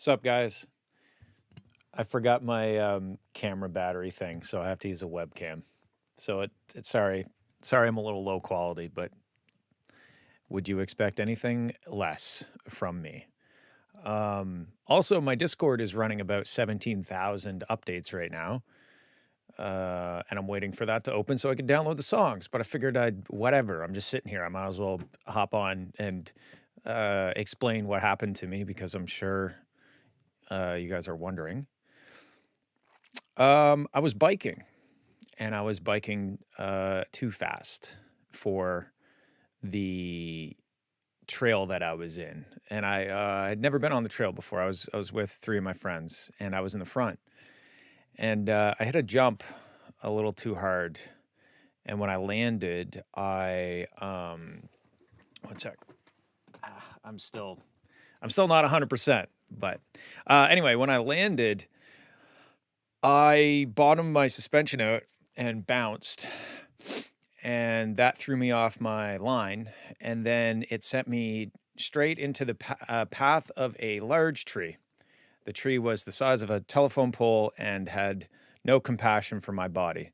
What's up, guys? I forgot my camera battery thing, so I have to use a webcam. So it's sorry I'm a little low quality, but would you expect anything less from me? Also, my Discord is running about 17,000 updates right now, and I'm waiting for that to open so I can download the songs. But I figured whatever. I'm just sitting here. I might as well hop on and explain what happened to me because I'm sure you guys are wondering. I was biking, and I was biking too fast for the trail that I was in, and I had never been on the trail before. I was with three of my friends, and I was in the front, and I hit a jump a little too hard, and when I landed, one sec, I'm still not 100%, but anyway, when I landed, I bottomed my suspension out and bounced, and that threw me off my line, and then it sent me straight into the path of a large tree. The tree was the size of a telephone pole and had no compassion for my body.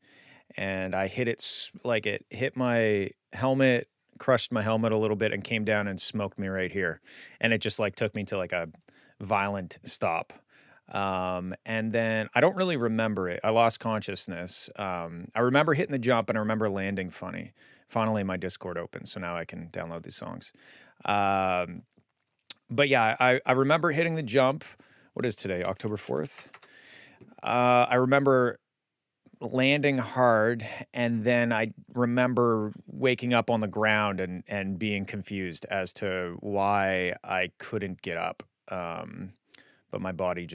And I hit it like it hit my helmet, crushed my helmet a little bit, and came down and smoked me right here. And it just like took me to like a violent stop. And then I don't really remember it. I lost consciousness. I remember hitting the jump and I remember landing funny. Finally, my Discord opened, so now I can download these songs. But yeah, I remember hitting the jump. What is today? October 4th. I remember landing hard, and then I remember waking up on the ground and being confused as to why I couldn't get up. But my body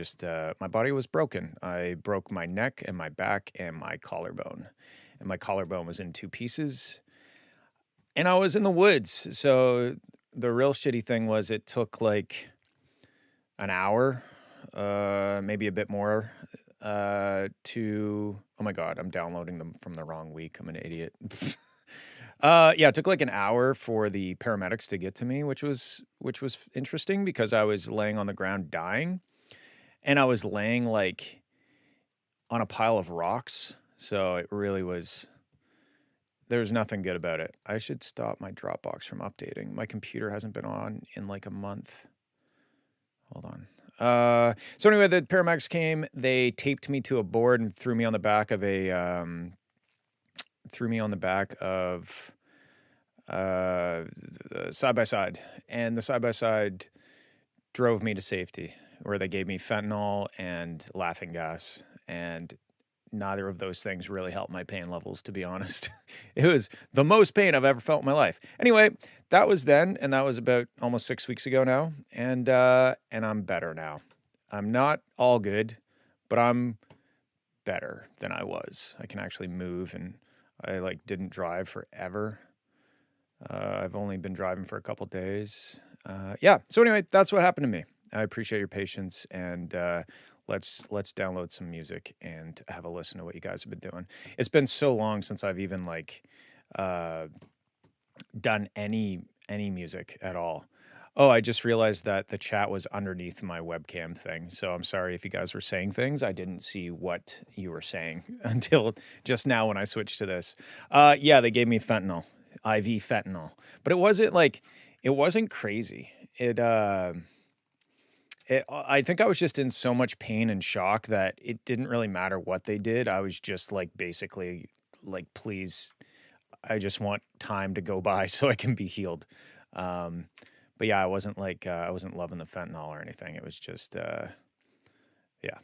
was broken. I broke my neck and my back and my collarbone. And my collarbone was in two pieces. And I was in the woods. So the real shitty thing was it took like an hour, maybe a bit more, oh my God, I'm downloading them from the wrong week. I'm an idiot. Yeah, it took like an hour for the paramedics to get to me, which was interesting because I was laying on the ground dying, and I was laying like on a pile of rocks. So it really was, there was nothing good about it. I should stop my Dropbox from updating. My computer hasn't been on in like a month. Hold on. So anyway, the paramedics came, they taped me to a board and threw me on the back of side by side, and the side by side drove me to safety, where they gave me fentanyl and laughing gas, and neither of those things really helped my pain levels, to be honest. It was the most pain I've ever felt in my life. Anyway, that was then, and that was about almost 6 weeks ago now, and I'm better now. I'm not all good, but I'm better than I was. I can actually move, and I like didn't drive forever. I've only been driving for a couple days. Yeah. So anyway, that's what happened to me. I appreciate your patience, and let's download some music and have a listen to what you guys have been doing. It's been so long since I've even like done any music at all. Oh, I just realized that the chat was underneath my webcam thing. So I'm sorry if you guys were saying things. I didn't see what you were saying until just now when I switched to this. Yeah, they gave me fentanyl, IV fentanyl, but it wasn't crazy. I think I was just in so much pain and shock that it didn't really matter what they did. I was just like, basically like, please, I just want time to go by so I can be healed. But yeah, I wasn't loving the fentanyl or anything. It was just, yeah.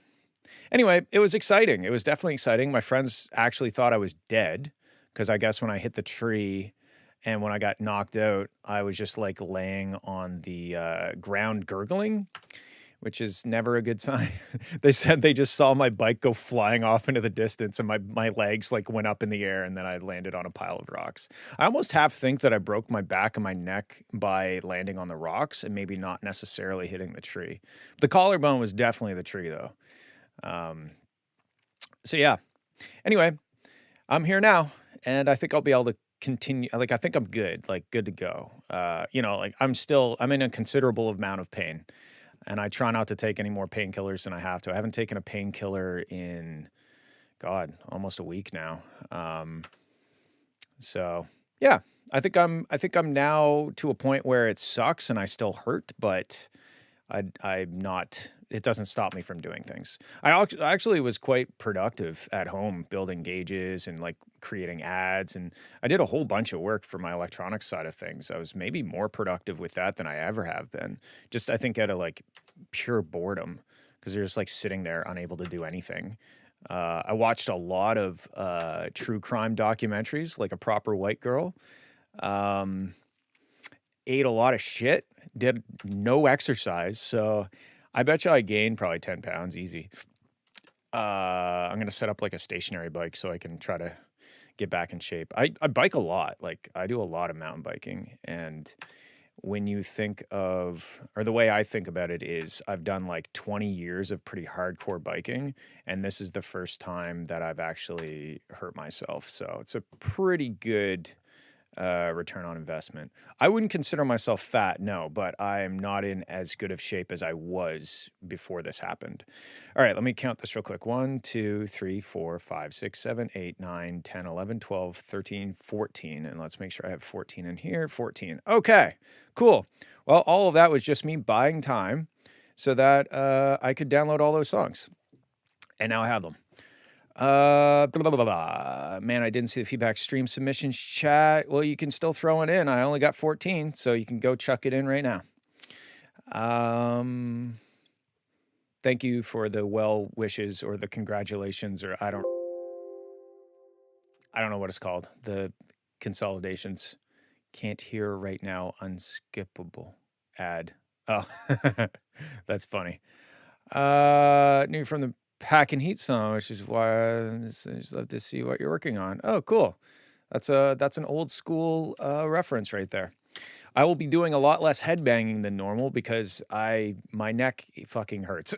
Anyway, it was exciting. It was definitely exciting. My friends actually thought I was dead because I guess when I hit the tree and when I got knocked out, I was just like laying on the ground gurgling, which is never a good sign. They said they just saw my bike go flying off into the distance, and my legs like went up in the air, and then I landed on a pile of rocks. I almost half think that I broke my back and my neck by landing on the rocks and maybe not necessarily hitting the tree. The collarbone was definitely the tree though. So yeah. Anyway, I'm here now, and I think I'll be able to continue. Like, I think I'm good to go. Like I'm in a considerable amount of pain. and I try not to take any more painkillers than I have to. I haven't taken a painkiller in, God, almost a week now. So yeah, I think I'm now to a point where it sucks and I still hurt, but I'm not, it doesn't stop me from doing things. I actually was quite productive at home building gauges and like creating ads. And I did a whole bunch of work for my electronics side of things. I was maybe more productive with that than I ever have been. Just, I think out of like pure boredom, because you're just like sitting there unable to do anything. I watched a lot of true crime documentaries, like A Proper White Girl. Ate a lot of shit, did no exercise. So I bet you I gained probably 10 pounds easy. I'm going to set up like a stationary bike so I can try to get back in shape. I bike a lot. Like I do a lot of mountain biking. And when you think of, or the way I think about it is I've done like 20 years of pretty hardcore biking. And this is the first time that I've actually hurt myself. So it's a pretty good return on investment. I wouldn't consider myself fat, no, but I'm not in as good of shape as I was before this happened. All right, let me count this real quick. 1, 2, 3, 4, 5, 6, 7, 8, 9, 10, 11, 12, 13, 14. And let's make sure I have 14 in here. 14. Okay, cool. Well, all of that was just me buying time so that I could download all those songs. And now I have them. Blah, blah, blah, blah. Man, I didn't see the feedback stream submissions chat. Well, you can still throw it in. I only got 14, so you can go chuck it in right now. Thank you for the well wishes or the congratulations, or I don't know what it's called. The consolidations. Can't hear right now. Unskippable ad. Oh, that's funny. New from the Pack and Heat song, which is why I just love to see what you're working on. Oh, cool. That's an old school reference right there. I will be doing a lot less headbanging than normal because my neck fucking hurts.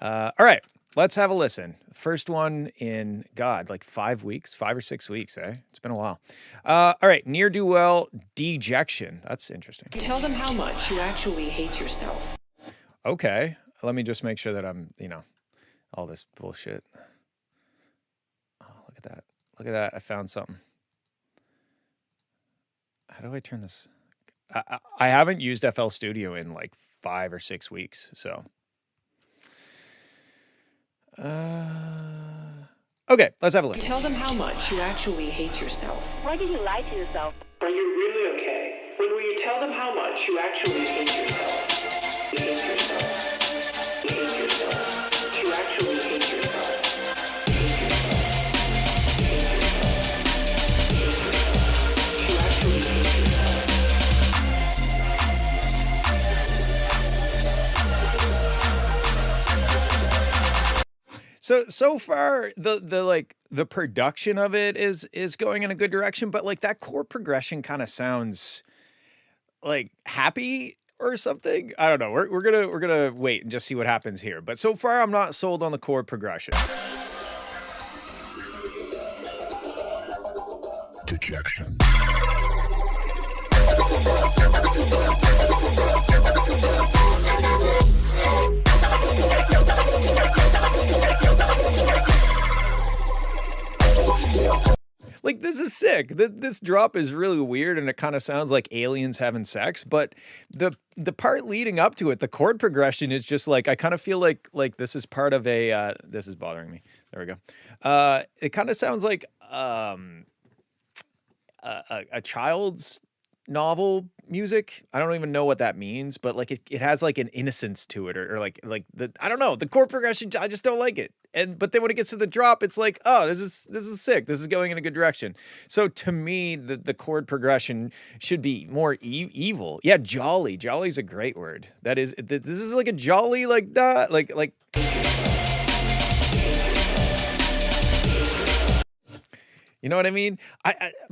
All right, let's have a listen. First one in, God, like 5 weeks, 5 or 6 weeks, eh? It's been a while. All right, ne'er-do-well dejection. That's interesting. Tell them how much you actually hate yourself. Okay, let me just make sure that I'm, all this bullshit. Oh, look at that. Look at that. I found something. How do I turn this? I haven't used FL Studio in like 5 or 6 weeks, so. Okay, let's have a listen. Tell them how much you actually hate yourself. Why did you lie to yourself? Are you really okay? When will you tell them how much you actually hate yourself? You hate yourself. You hate yourself. You actually hate yourself. You hate yourself. You actually hate yourself. So far, the production of it is going in a good direction, but like that chord progression kind of sounds like happy or something. I don't know. We're gonna wait and just see what happens here. But so far, I'm not sold on the chord progression. Dejection. Like, this is sick. This drop is really weird, and it kind of sounds like aliens having sex, but the part leading up to it, the chord progression is just like, I kind of feel like this is part of a, this is bothering me. There we go. It kind of sounds like a child's novel music. I don't even know what that means, but like it has like an innocence to it, or like I don't know, the chord progression, I just don't like it. But then when it gets to the drop, it's like, oh, this is sick. This is going in a good direction. So to me, the chord progression should be more evil. Yeah, jolly. Jolly's a great word. That is, this is like a jolly, like that, like. You know what I mean?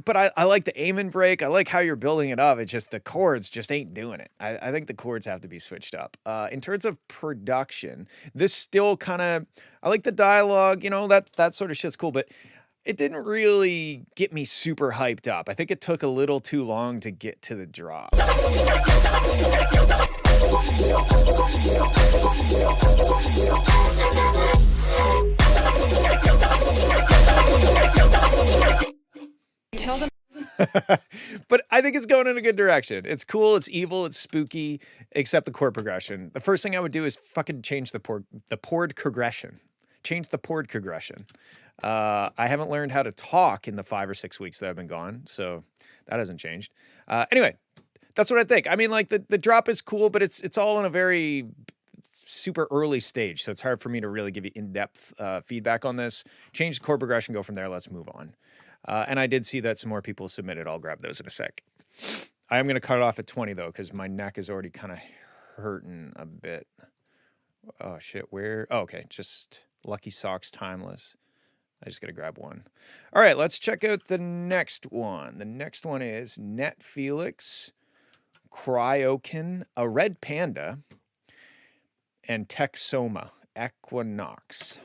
But I like the aim and break. I like how you're building it up. It's just the chords just ain't doing it. I think the chords have to be switched up. In terms of production, this still kind of, I like the dialogue, that sort of shit's cool, but it didn't really get me super hyped up. I think it took a little too long to get to the drop. it's going in a good direction. It's cool, it's evil, it's spooky, except the chord progression. The first thing I would do is fucking change the chord progression. Change the chord progression. I haven't learned how to talk in the 5 or 6 weeks that I've been gone, so that hasn't changed. Anyway, that's what I think. I mean, like the drop is cool, but it's all in a very super early stage, so it's hard for me to really give you in-depth feedback on this. Change the chord progression, go from there. Let's move on. And I did see that some more people submitted. I'll grab those in a sec. I am going to cut it off at 20 though, because my neck is already kind of hurting a bit. Oh shit, where? Oh, okay, just Lucky Socks Timeless. I just got to grab one. All right, let's check out the next one. The next one is Net Felix, Cryokin, a Red Panda, and Texoma, Equinox.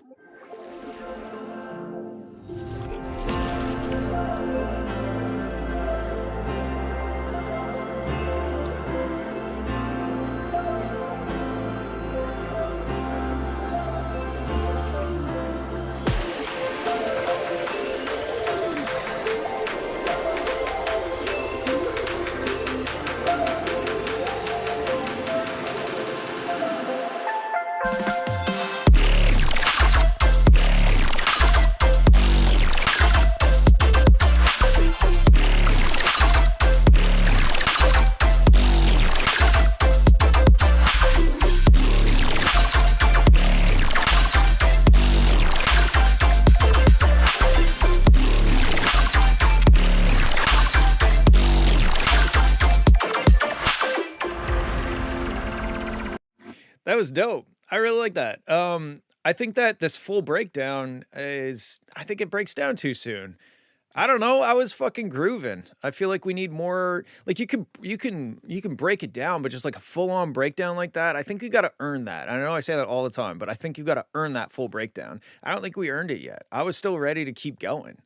That was dope. I really like that. I think that this full breakdown I think it breaks down too soon. I don't know. I was fucking grooving. I feel like we need more. Like you can break it down, but just like a full on breakdown like that, I think you got to earn that. I know I say that all the time, but I think you got to earn that full breakdown. I don't think we earned it yet. I was still ready to keep going.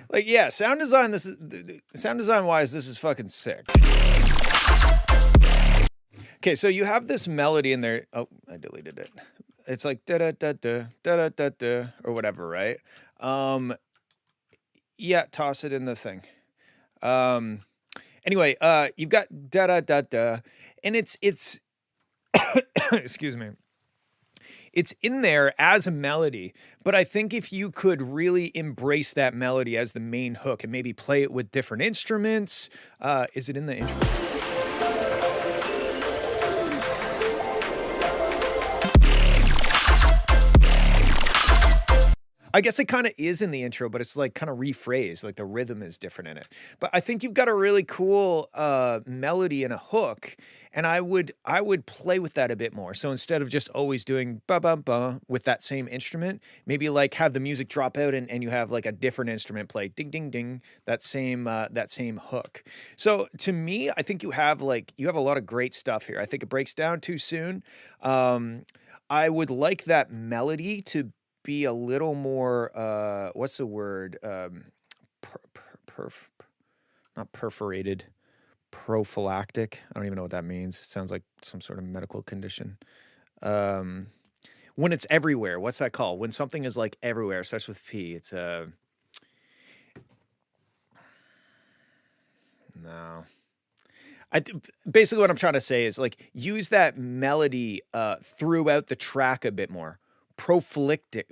Like, yeah, sound design wise, this is fucking sick. Okay, so you have this melody in there. Oh, I deleted it. It's like da da da da da da da or whatever, right? Yeah, toss it in the thing. Anyway, you've got da da da da, and it's excuse me. It's in there as a melody, but I think if you could really embrace that melody as the main hook and maybe play it with different instruments, is it in the intro? I guess it kind of is in the intro, but it's like kind of rephrased, like the rhythm is different in it. But I think you've got a really cool melody and a hook, and I would play with that a bit more. So instead of just always doing ba ba ba with that same instrument, maybe like have the music drop out and you have like a different instrument play ding ding ding, that same hook. So to me, I think you have a lot of great stuff here. I think it breaks down too soon. I would like that melody to be a little more what's the word, not perforated, prophylactic. I don't even know what that means. It sounds like some sort of medical condition. When it's everywhere, what's that called? When something is like everywhere, starts with P. It's no. Basically what I'm trying to say is like use that melody throughout the track a bit more. Prolific.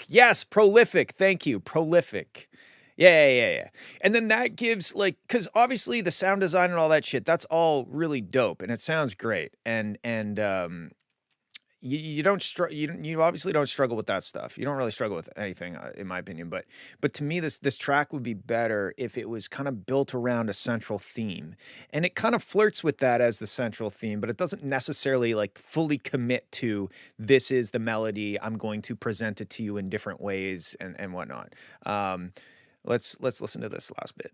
Yes, prolific. Thank you. Prolific. Yeah. And then that gives because obviously the sound design and all that shit, that's all really dope and it sounds great. And you don't you obviously don't struggle with that stuff. You don't really struggle with anything, in my opinion. But to me, this track would be better if it was kind of built around a central theme, and it kind of flirts with that as the central theme, but it doesn't necessarily like fully commit to this is the melody. I'm going to present it to you in different ways and whatnot. Let's listen to this last bit.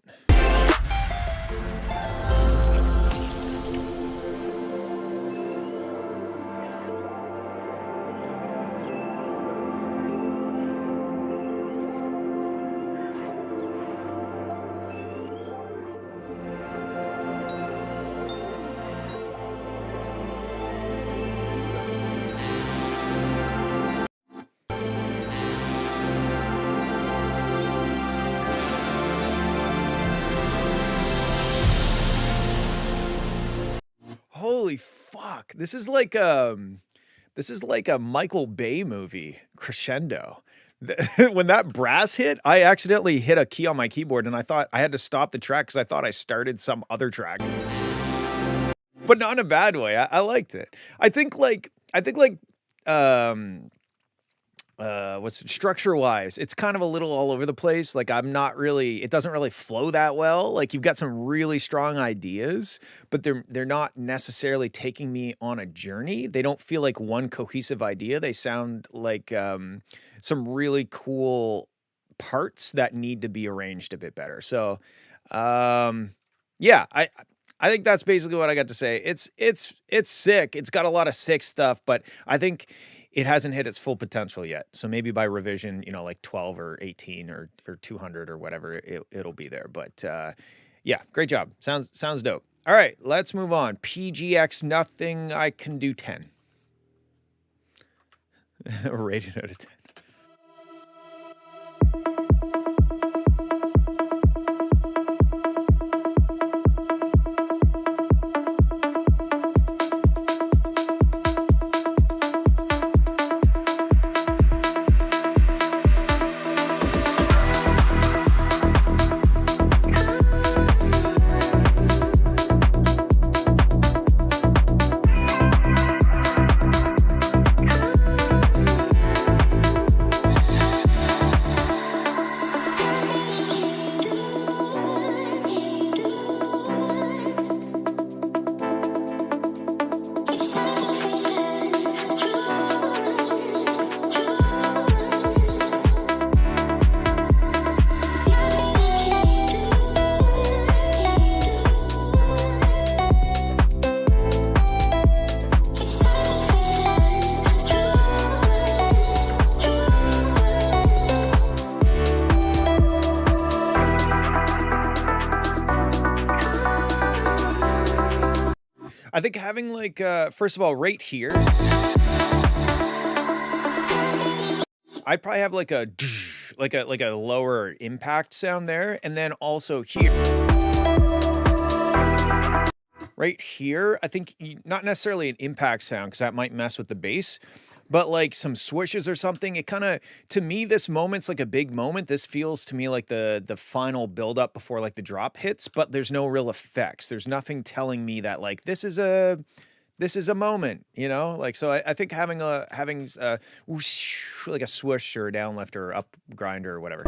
Holy fuck. This is like a Michael Bay movie crescendo. When that brass hit, I accidentally hit a key on my keyboard and I thought I had to stop the track because I thought I started some other track. But not in a bad way. I liked it. I think what's structure wise, it's kind of a little all over the place. Like it doesn't really flow that well. Like you've got some really strong ideas, but they're not necessarily taking me on a journey. They don't feel like one cohesive idea. They sound like some really cool parts that need to be arranged a bit better. So yeah, I think that's basically what I got to say. It's sick. It's got a lot of sick stuff, but I think it hasn't hit its full potential yet. So maybe by revision, like 12 or 18 or 200 or whatever, it'll be there. But yeah, great job. Sounds dope. All right, let's move on. PGX, nothing I can do 10. Rated out of 10. I think having like first of all, right here, I'd probably have like a lower impact sound there, and then also here, right here, I think not necessarily an impact sound because that might mess with the bass, but like some swishes or something. It kind of, to me, this moment's like a big moment. This feels to me like the final build up before like the drop hits, but there's no real effects. There's nothing telling me that like this is a moment, like, so I think having whoosh, like a swoosh or a downlift or up grinder or whatever.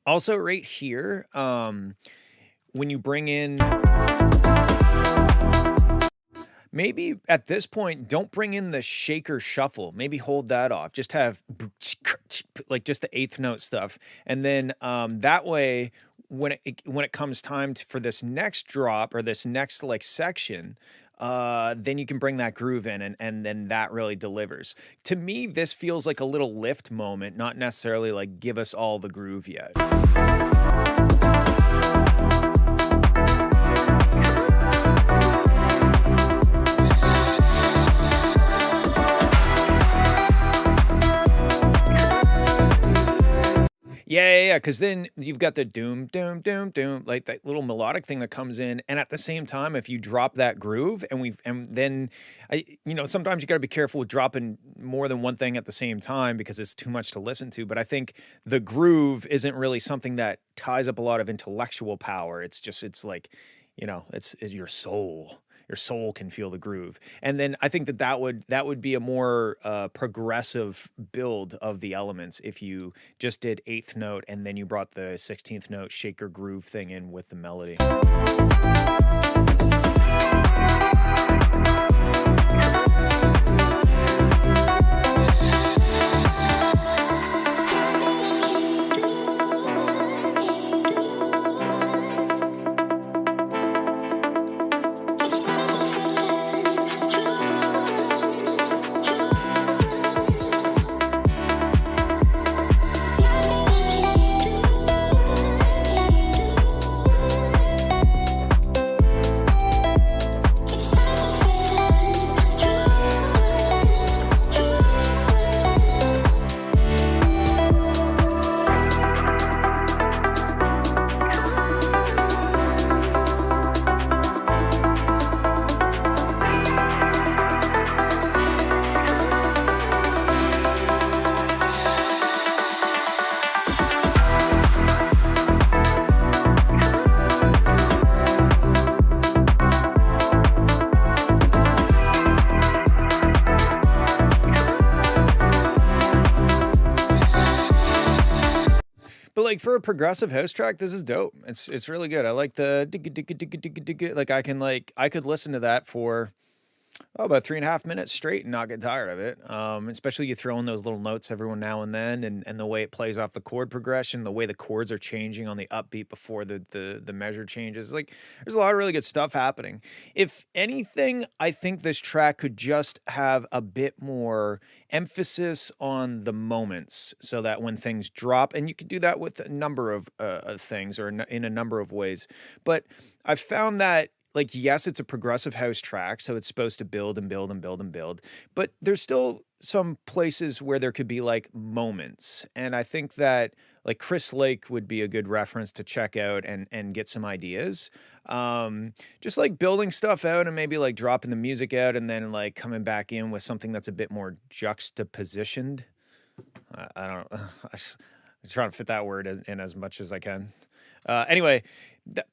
Also, right here, when you bring in, maybe at this point, don't bring in the shaker shuffle. Maybe hold that off. Just have like just the eighth note stuff, and then that way, when it comes time for this next drop or this next like section, then you can bring that groove in and then that really delivers. To me, this feels like a little lift moment, not necessarily like give us all the groove yet. Yeah. Because then you've got the doom, doom, doom, doom, like that little melodic thing that comes in, and at the same time, if you drop that groove, and then, sometimes you got to be careful with dropping more than one thing at the same time because it's too much to listen to. But I think the groove isn't really something that ties up a lot of intellectual power. It's like, it's your soul. Your soul can feel the groove. And then I think that would be a more progressive build of the elements if you just did 8th note and then you brought the 16th note shaker groove thing in with the melody. Like for a progressive house track, this is dope. It's really good. I like the digga digga digga digga digga. I could listen to that for about 3.5 minutes straight and not get tired of it. Especially you throw in those little notes every now and then, and the way it plays off the chord progression, the way the chords are changing on the upbeat before the measure changes. Like there's a lot of really good stuff happening. If anything, I think this track could just have a bit more emphasis on the moments so that when things drop, and you can do that with a number of things or in a number of ways. But I've found that, like, yes, it's a progressive house track, so it's supposed to build and build and build and build. But there's still some places where there could be like moments. And I think that like Chris Lake would be a good reference to check out and get some ideas. Just like building stuff out and maybe like dropping the music out and then like coming back in with something that's a bit more juxtapositioned. I don't know. I'm trying to fit that word in as much as I can. Anyway,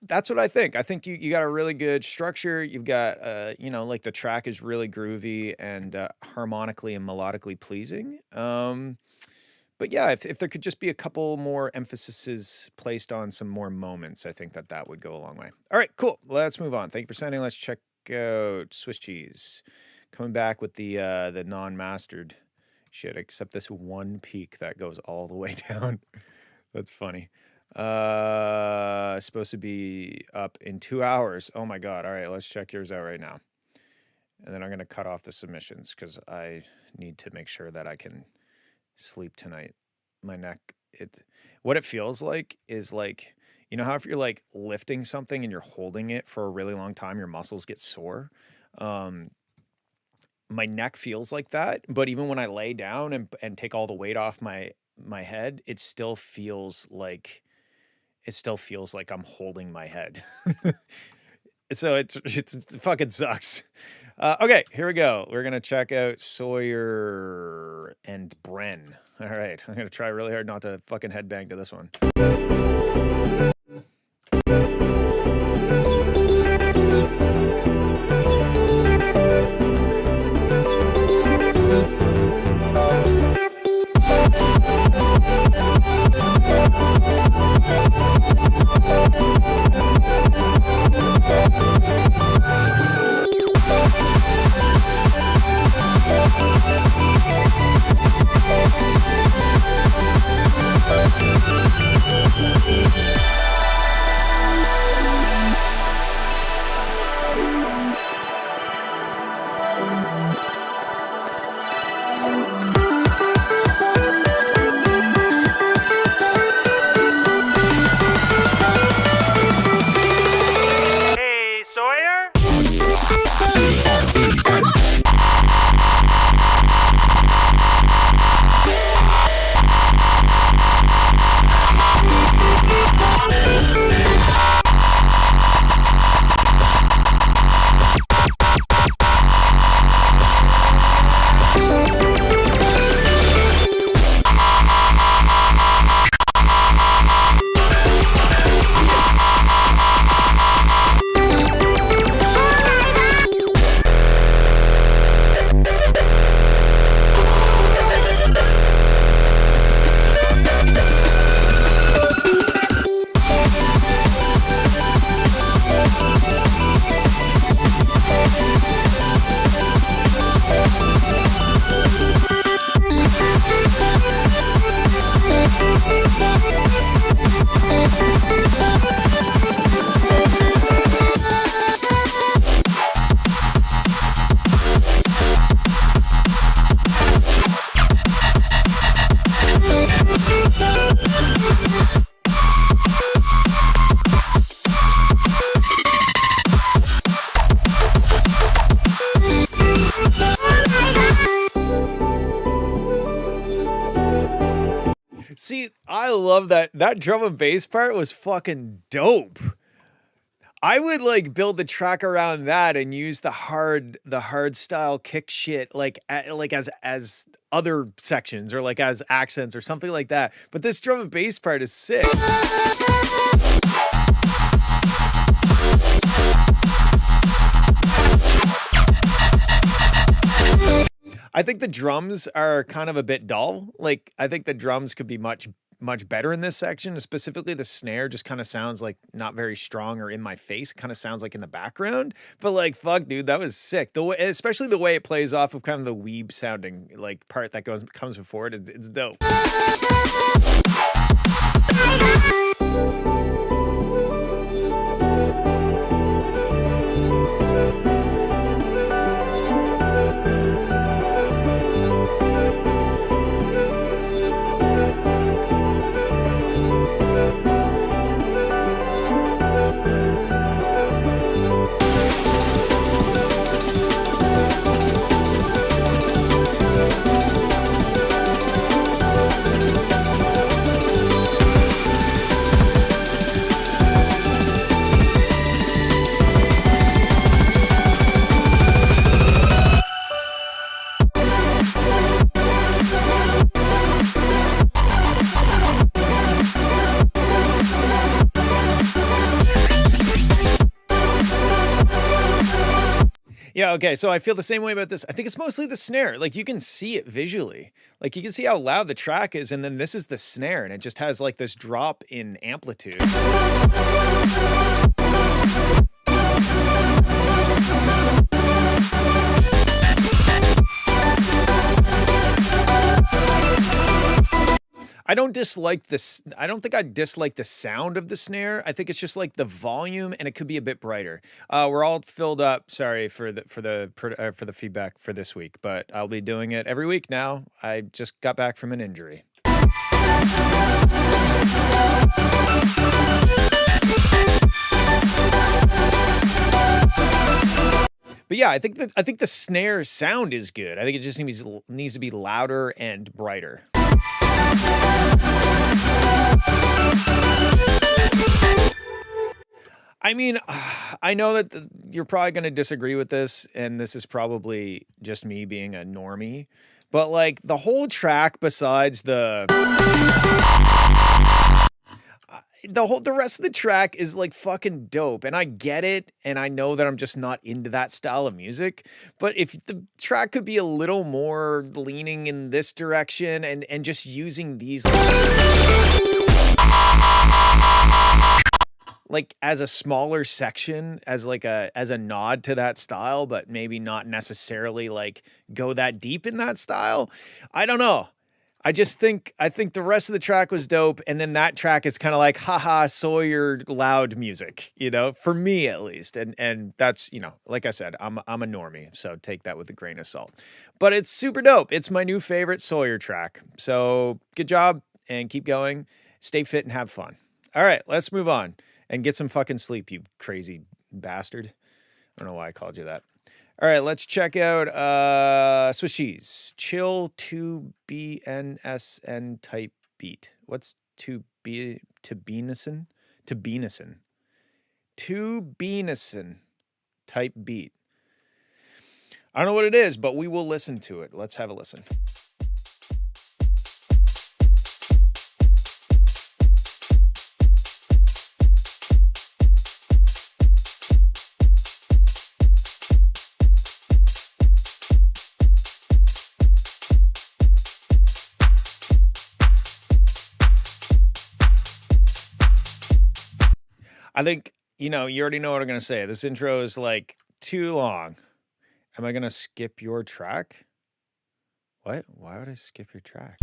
that's what I think. I think you got a really good structure. You've got, like the track is really groovy and harmonically and melodically pleasing. But yeah, if there could just be a couple more emphases placed on some more moments, I think that would go a long way. All right, cool. Let's move on. Thank you for sending. Let's check out Swiss Cheese. Coming back with the non-mastered shit, except this one peak that goes all the way down. That's funny. Supposed to be up in 2 hours. Oh my God. All right, let's check yours out right now. And then I'm going to cut off the submissions because I need to make sure that I can sleep tonight. My neck, what it feels like is like, you know how if you're like lifting something and you're holding it for a really long time, your muscles get sore. My neck feels like that, but even when I lay down and take all the weight off my head, it still feels like I'm holding my head. So it fucking sucks. Okay, here we go. We're going to check out Sawyer and Bren. All right, I'm going to try really hard not to fucking headbang to this one. love that drum and bass part was fucking dope. I would like build the track around that and use the hard style kick shit like as other sections or like as accents or something like that. But this drum and bass part is sick. I think the drums are kind of a bit dull. Like, I think the drums could be much better in this section. Specifically, the snare just kind of sounds like not very strong or in my face. It kind of sounds like in the background. But like, fuck, dude, that was sick. The way, especially the way it plays off of kind of the weeb sounding like part that comes before it. It's dope. Yeah, okay, so I feel the same way about this. I think it's mostly the snare. Like, you can see it visually. Like, you can see how loud the track is, and then this is the snare, and it just has, like, this drop in amplitude. I don't dislike this. I don't think I dislike the sound of the snare. I think it's just like the volume, and it could be a bit brighter. We're all filled up. Sorry for the feedback for this week, but I'll be doing it every week now. I just got back from an injury. But yeah, I think the snare sound is good. I think it just needs to be louder and brighter. I mean, I know that you're probably going to disagree with this, and this is probably just me being a normie, but like the whole track besides the rest of the track is like fucking dope, and I get it, and I know that I'm just not into that style of music, but if the track could be a little more leaning in this direction and just using these like as a smaller section, as a nod to that style, but maybe not necessarily like go that deep in that style. I don't know. I think the rest of the track was dope, and then that track is kind of like, haha, Sawyer loud music, you know, for me at least. And that's, you know, like I said, I'm a normie, so take that with a grain of salt. But it's super dope. It's my new favorite Sawyer track. So good job and keep going. Stay fit and have fun. All right, let's move on and get some fucking sleep, you crazy bastard. I don't know why I called you that. All right, let's check out Swiss Cheese. Chill 2BNSN type beat. What's 2Benison? 2Benison type beat. I don't know what it is, but we will listen to it. Let's have a listen. I think, you know, you already know what I'm going to say. This intro is like too long. Am I going to skip your track? What? Why would I skip your track?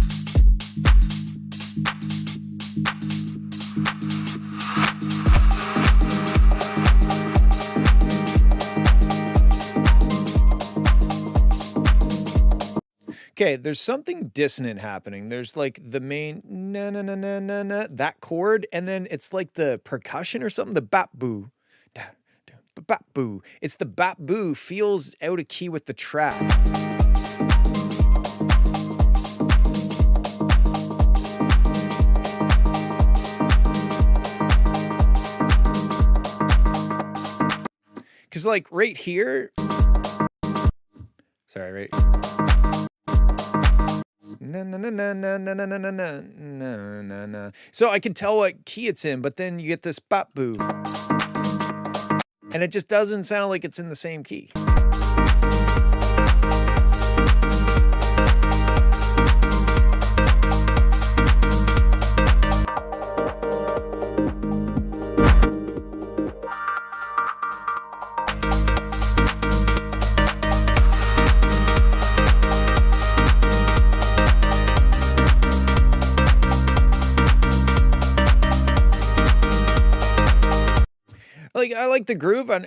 Okay, there's something dissonant happening. There's like the main na na na na na na, that chord, and then it's like the percussion or something, the bap boo. Bap boo. It's the bap boo feels out of key with the track. like right here. Sorry, right. Na, na, na, na, na, na, na, na, na, na, na, na. So I can tell what key it's in, but then you get this bop boo. And it just doesn't sound like it's in the same key. Like, I like the groove and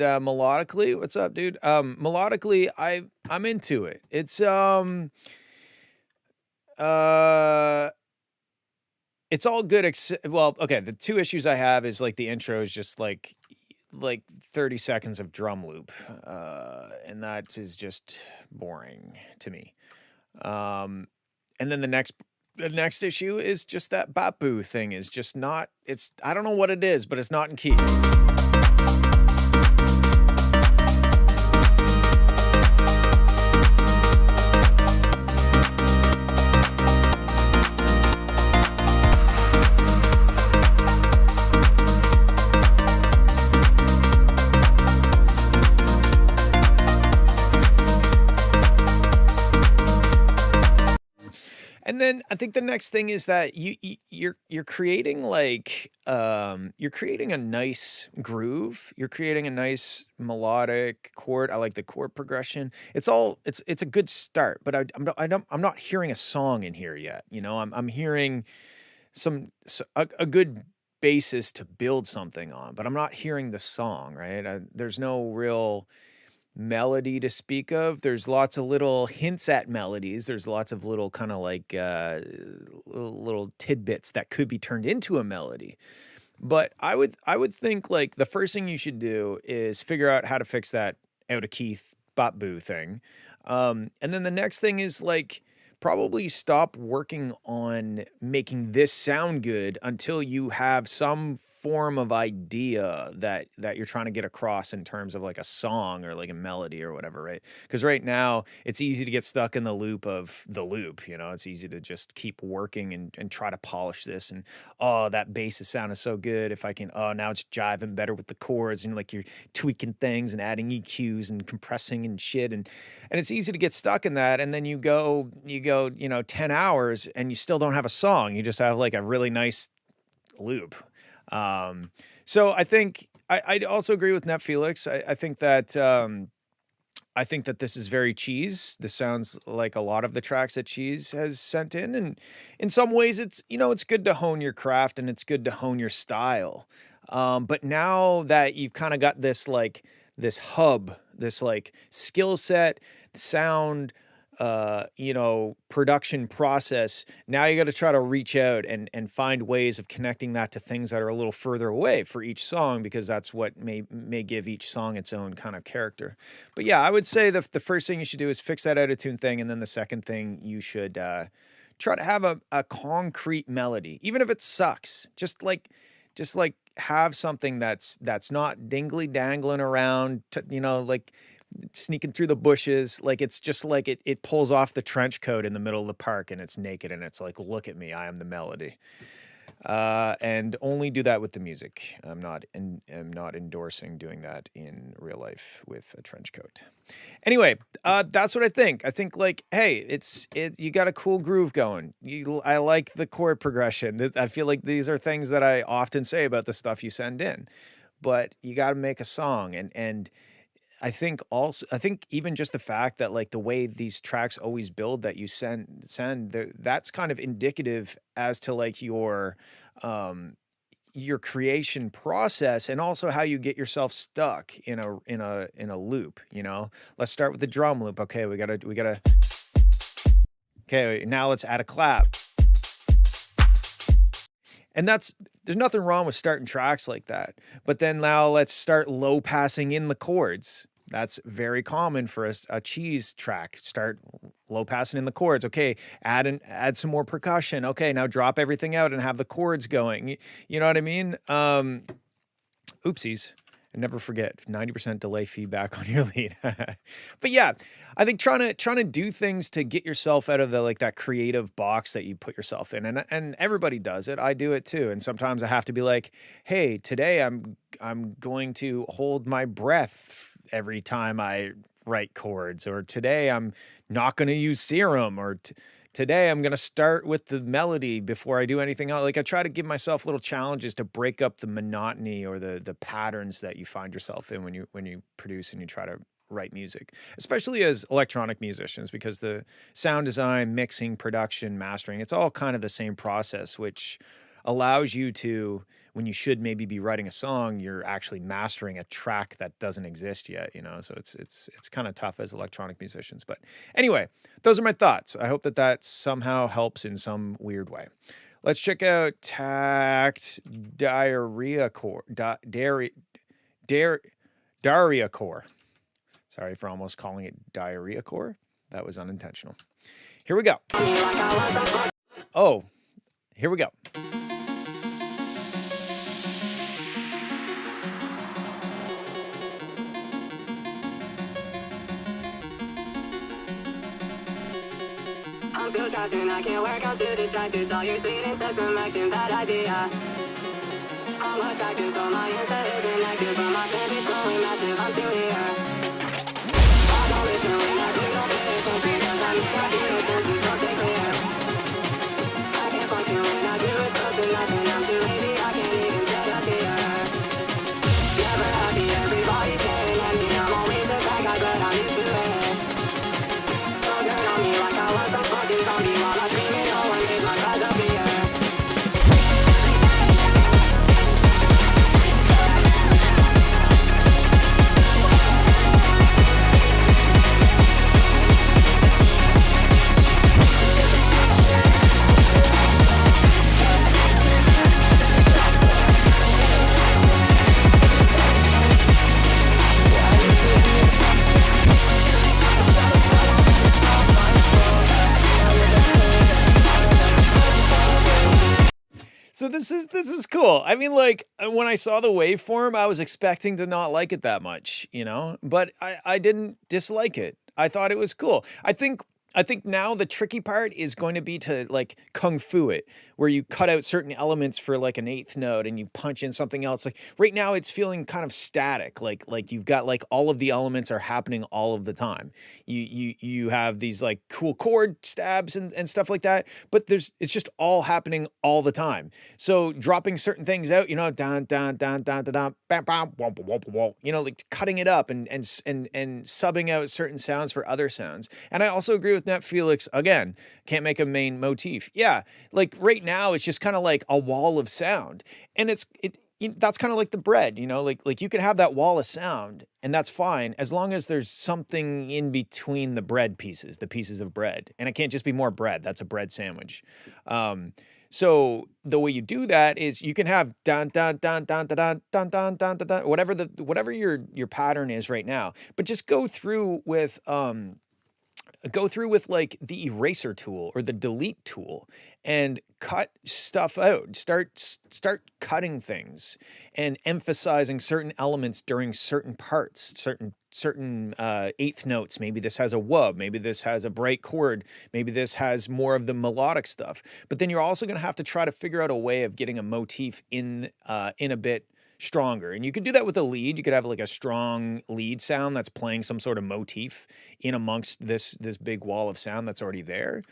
melodically. What's up, dude? Melodically, I'm into it. It's it's all good well, okay, the two issues I have is like the intro is just like 30 seconds of drum loop. And that is just boring to me. And then the next issue is just that Bapu thing is just not, I don't know what it is, but it's not in key. And then I think the next thing is that you're creating like you're creating a nice groove. You're creating a nice melodic chord. I like the chord progression. It's a good start, but I'm not hearing a song in here yet. You know, I'm hearing a good basis to build something on, but I'm not hearing the song, right? There's no real melody to speak of. There's lots of little hints at melodies. There's lots of little kind of like little tidbits that could be turned into a melody. But I would think like the first thing you should do is figure out how to fix that out of key bop boo thing. And then the next thing is like probably stop working on making this sound good until you have some form of idea that you're trying to get across in terms of like a song or like a melody or whatever, right? Because right now it's easy to get stuck in the loop of the loop, you know. It's easy to just keep working and try to polish this and oh, that bass is sounding so good. If I can, oh, now it's jiving better with the chords and like you're tweaking things and adding EQs and compressing and shit and it's easy to get stuck in that. And then you go, 10 hours and you still don't have a song. You just have like a really nice loop. So I think I also agree with Netflix. I think that this is very Cheese. This sounds like a lot of the tracks that Cheese has sent in, and in some ways, it's good to hone your craft and it's good to hone your style. But now that you've kind of got this like this hub, this like skill set, sound, production process. Now you got to try to reach out and find ways of connecting that to things that are a little further away for each song, because that's what may give each song its own kind of character. But yeah, I would say the first thing you should do is fix that out-of-tune thing. And then the second thing you should, try to have a concrete melody, even if it sucks, just like have something that's not dingly dangling around, like sneaking through the bushes. Like it's just like it pulls off the trench coat in the middle of the park and it's naked and it's like, look at me, I am the melody. And only do that with the music. I'm not endorsing doing that in real life with a trench coat. Anyway, that's what I think. I think like, hey, you got a cool groove going. I like the chord progression. I feel like these are things that I often say about the stuff you send in, but you got to make a song. And I think even just the fact that like the way these tracks always build that you send that's kind of indicative as to like your creation process, and also how you get yourself stuck in a loop, Let's start with the drum loop. Okay, we gotta okay, now let's add a clap. And there's nothing wrong with starting tracks like that. But then now let's start low passing in the chords. That's very common for a Cheese track. Start low passing in the chords. Okay, add some more percussion. Okay, now drop everything out and have the chords going. You know what I mean? Oopsies. I Never forget 90% delay feedback on your lead. But yeah, I think trying to do things to get yourself out of the like that creative box that you put yourself in. And everybody does it. I do it too. And sometimes I have to be like, "Hey, today I'm going to hold my breath every time I write chords," or "Today I'm not going to use serum," or "Today I'm going to start with the melody before I do anything else." Like I try to give myself little challenges to break up the monotony or the patterns that you find yourself in when you produce and you try to write music, especially as electronic musicians, because the sound design, mixing, production, mastering, it's all kind of the same process, which allows you to, when you should maybe be writing a song, you're actually mastering a track that doesn't exist yet, you know? So it's kind of tough as electronic musicians. But anyway, those are my thoughts. I hope that that somehow helps in some weird way. Let's check out Tact Diarrhea Core. Diarrhea Core. Sorry for almost calling it Diarrhea Core. That was unintentional. Here we go. Oh, here we go. I'm still trapped and I can't work, I'm still distracted. Saw your tweet and took some action, bad idea. I'm attracted, so my Insta isn't active, but my fan is growing massive, I'm still here. I don't listen when I do, don't pay attention, cause I need I pay attention, so stay clear. I can't function when I do, it's close to nothing, I'm too lazy, I can't even shed a tear. Never happy, everybody's staring at me, I'm always the bad guy, but I'm used to it. Don't turn on me like I was some fucking zombie while I scream and no one made my cries appear. So this is cool. I mean, like when I saw the waveform, I was expecting to not like it that much, you know, but I didn't dislike it. I thought it was cool. I think now the tricky part is going to be to like kung fu it, where you cut out certain elements for like an eighth note and you punch in something else. Like right now it's feeling kind of static. Like you've got like all of the elements are happening all of the time. You have these like cool chord stabs and stuff like that, but it's just all happening all the time. So dropping certain things out, you know, down, down, down, down, down, down, bam, bam, womp, womp, womp, you know, like cutting it up and subbing out certain sounds for other sounds. And I also agree with Net Felix again, can't make a main motif. Yeah, like right now it's just kind of like a wall of sound, and that's kind of like the bread, you know, like you can have that wall of sound and that's fine as long as there's something in between the bread pieces, the pieces of bread, and it can't just be more bread. That's a bread sandwich. So the way you do that is you can have dun dun dun dun dun dun dun dun dun dun, dun whatever your pattern is right now, but just go through with like the eraser tool or the delete tool and cut stuff out. Start cutting things and emphasizing certain elements during certain parts, certain eighth notes. Maybe this has a wub, maybe this has a bright chord, maybe this has more of the melodic stuff. But then you're also going to have to try to figure out a way of getting a motif in a bit stronger. And you could do that with a lead. You could have like a strong lead sound that's playing some sort of motif in amongst this big wall of sound that's already there.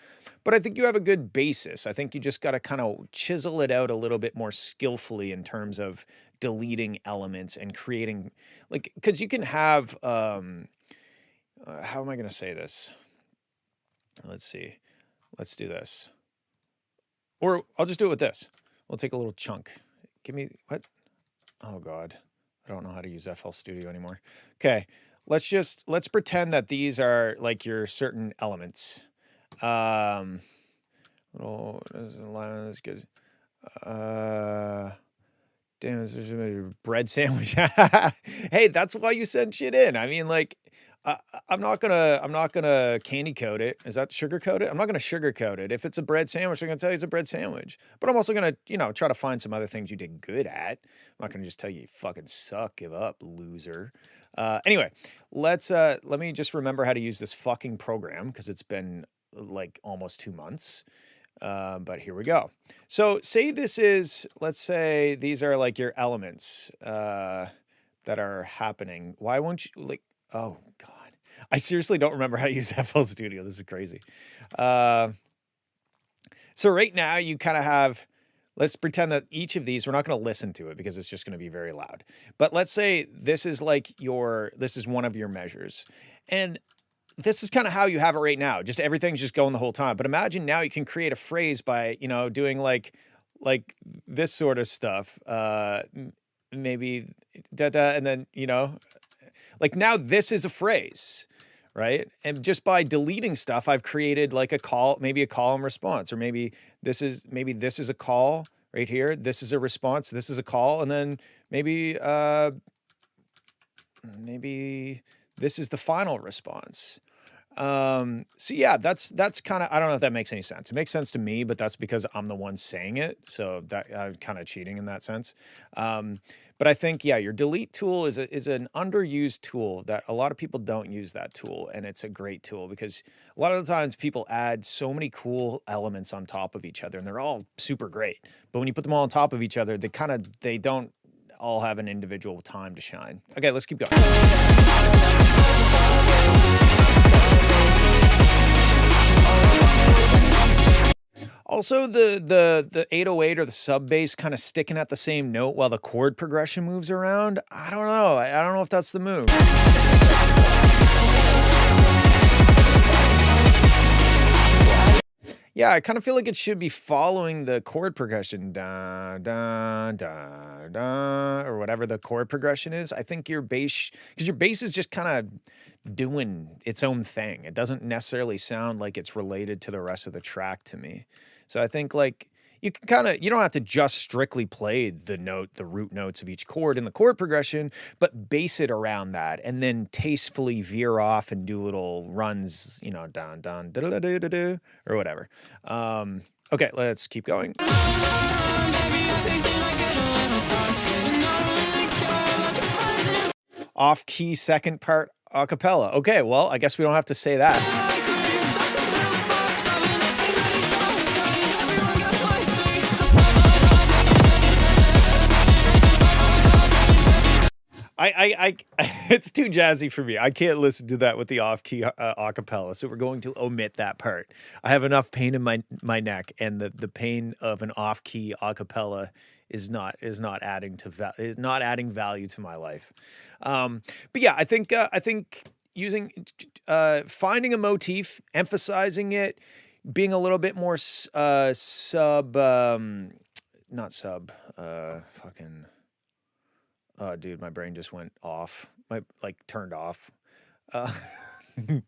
But I think you have a good basis. I think you just got to kind of chisel it out a little bit more skillfully in terms of deleting elements and creating, like, because you can have how am I going to say this? Let's see. Let's do this. Or I'll just do it with this. We'll take a little chunk. Give me what? Oh God, I don't know how to use FL Studio anymore. Okay, let's pretend that these are like your certain elements. Oh, that's good. Damn, this is a bread sandwich. Hey, that's why you send shit in. I mean, like, I'm not gonna candy coat it. Is that sugar coat it? I'm not gonna sugar coat it. If it's a bread sandwich, I'm gonna tell you it's a bread sandwich. But I'm also gonna, try to find some other things you did good at. I'm not gonna just tell you you fucking suck, give up, loser. Anyway, let me just remember how to use this fucking program because it's been like almost 2 months. But here we go. So let's say these are like your elements that are happening. Why won't you oh God. I seriously don't remember how to use FL Studio. This is crazy. So right now you kind of have, let's pretend that each of these, we're not going to listen to it because it's just going to be very loud. But let's say this is one of your measures. And this is kind of how you have it right now. Just everything's just going the whole time. But imagine now you can create a phrase by, doing like this sort of stuff. Maybe da-da, and then, like now this is a phrase, right? And just by deleting stuff, I've created like a call, maybe a call and response, or maybe this is a call right here. This is a response. This is a call. And then maybe this is the final response. So yeah, that's kind of, I don't know if that makes any sense. It makes sense to me, but that's because I'm the one saying it. So that I'm kind of cheating in that sense. But I think, yeah, your delete tool is an underused tool that a lot of people don't use that tool. And it's a great tool because a lot of the times people add so many cool elements on top of each other and they're all super great. But when you put them all on top of each other, they don't all have an individual time to shine. Okay, let's keep going. Also, the 808 or the sub bass kind of sticking at the same note while the chord progression moves around. I don't know. I don't know if that's the move. Yeah, I kind of feel like it should be following the chord progression, da da da da, or whatever the chord progression is. I think your bass, because your bass is just kind of doing its own thing. It doesn't necessarily sound like it's related to the rest of the track to me. So I think like you don't have to just strictly play the root notes of each chord in the chord progression, but base it around that and then tastefully veer off and do little runs, down, down, da da da da da, or whatever. Okay, let's keep going. Off key second part a cappella. Okay, well, I guess we don't have to say that. It's too jazzy for me. I can't listen to that with the off-key a cappella, so we're going to omit that part. I have enough pain in my neck, and the pain of an off-key a cappella is not adding value to my life. But yeah, I think using finding a motif, emphasizing it, being a little bit more oh, dude, my brain just went off. Turned off. I'm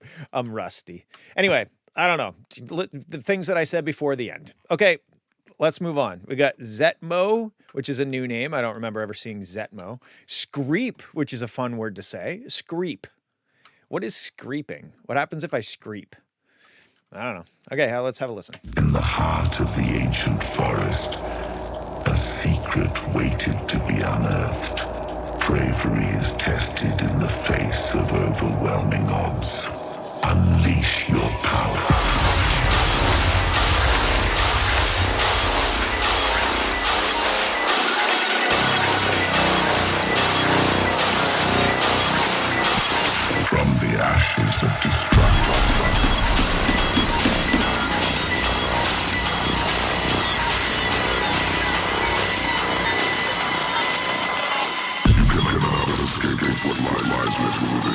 rusty. Anyway, I don't know. The things that I said before the end. Okay, let's move on. We got Zetmo, which is a new name. I don't remember ever seeing Zetmo. Screep, which is a fun word to say. Screep. What is screeping? What happens if I screep? I don't know. Okay, let's have a listen. In the heart of the ancient forest, a secret waited to be unearthed. Bravery is tested in the face of overwhelming odds. Unleash your power. From the ashes of destruction. What my lies with will be.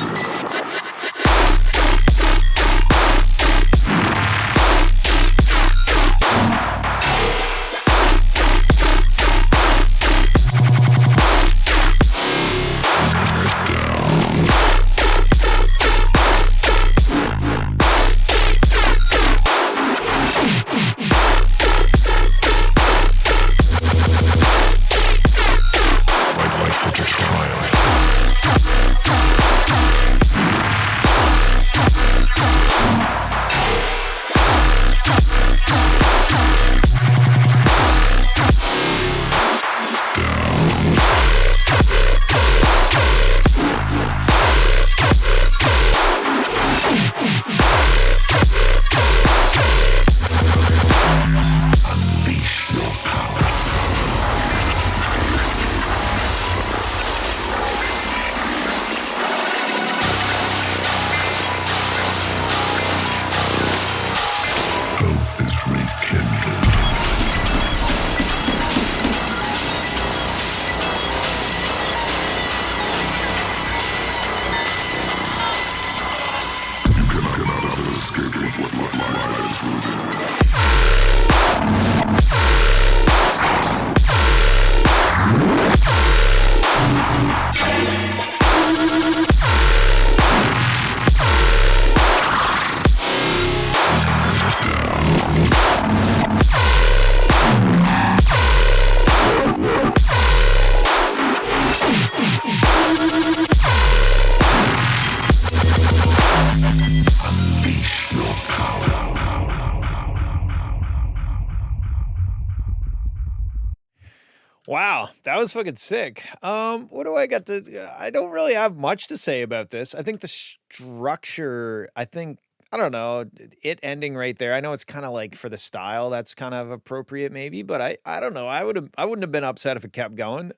That was fucking sick. What do I got to I don't really have much to say about this. I think the structure, I don't know, it ending right there. I know it's kind of like for the style, that's kind of appropriate maybe, but I don't know. I wouldn't have been upset if it kept going.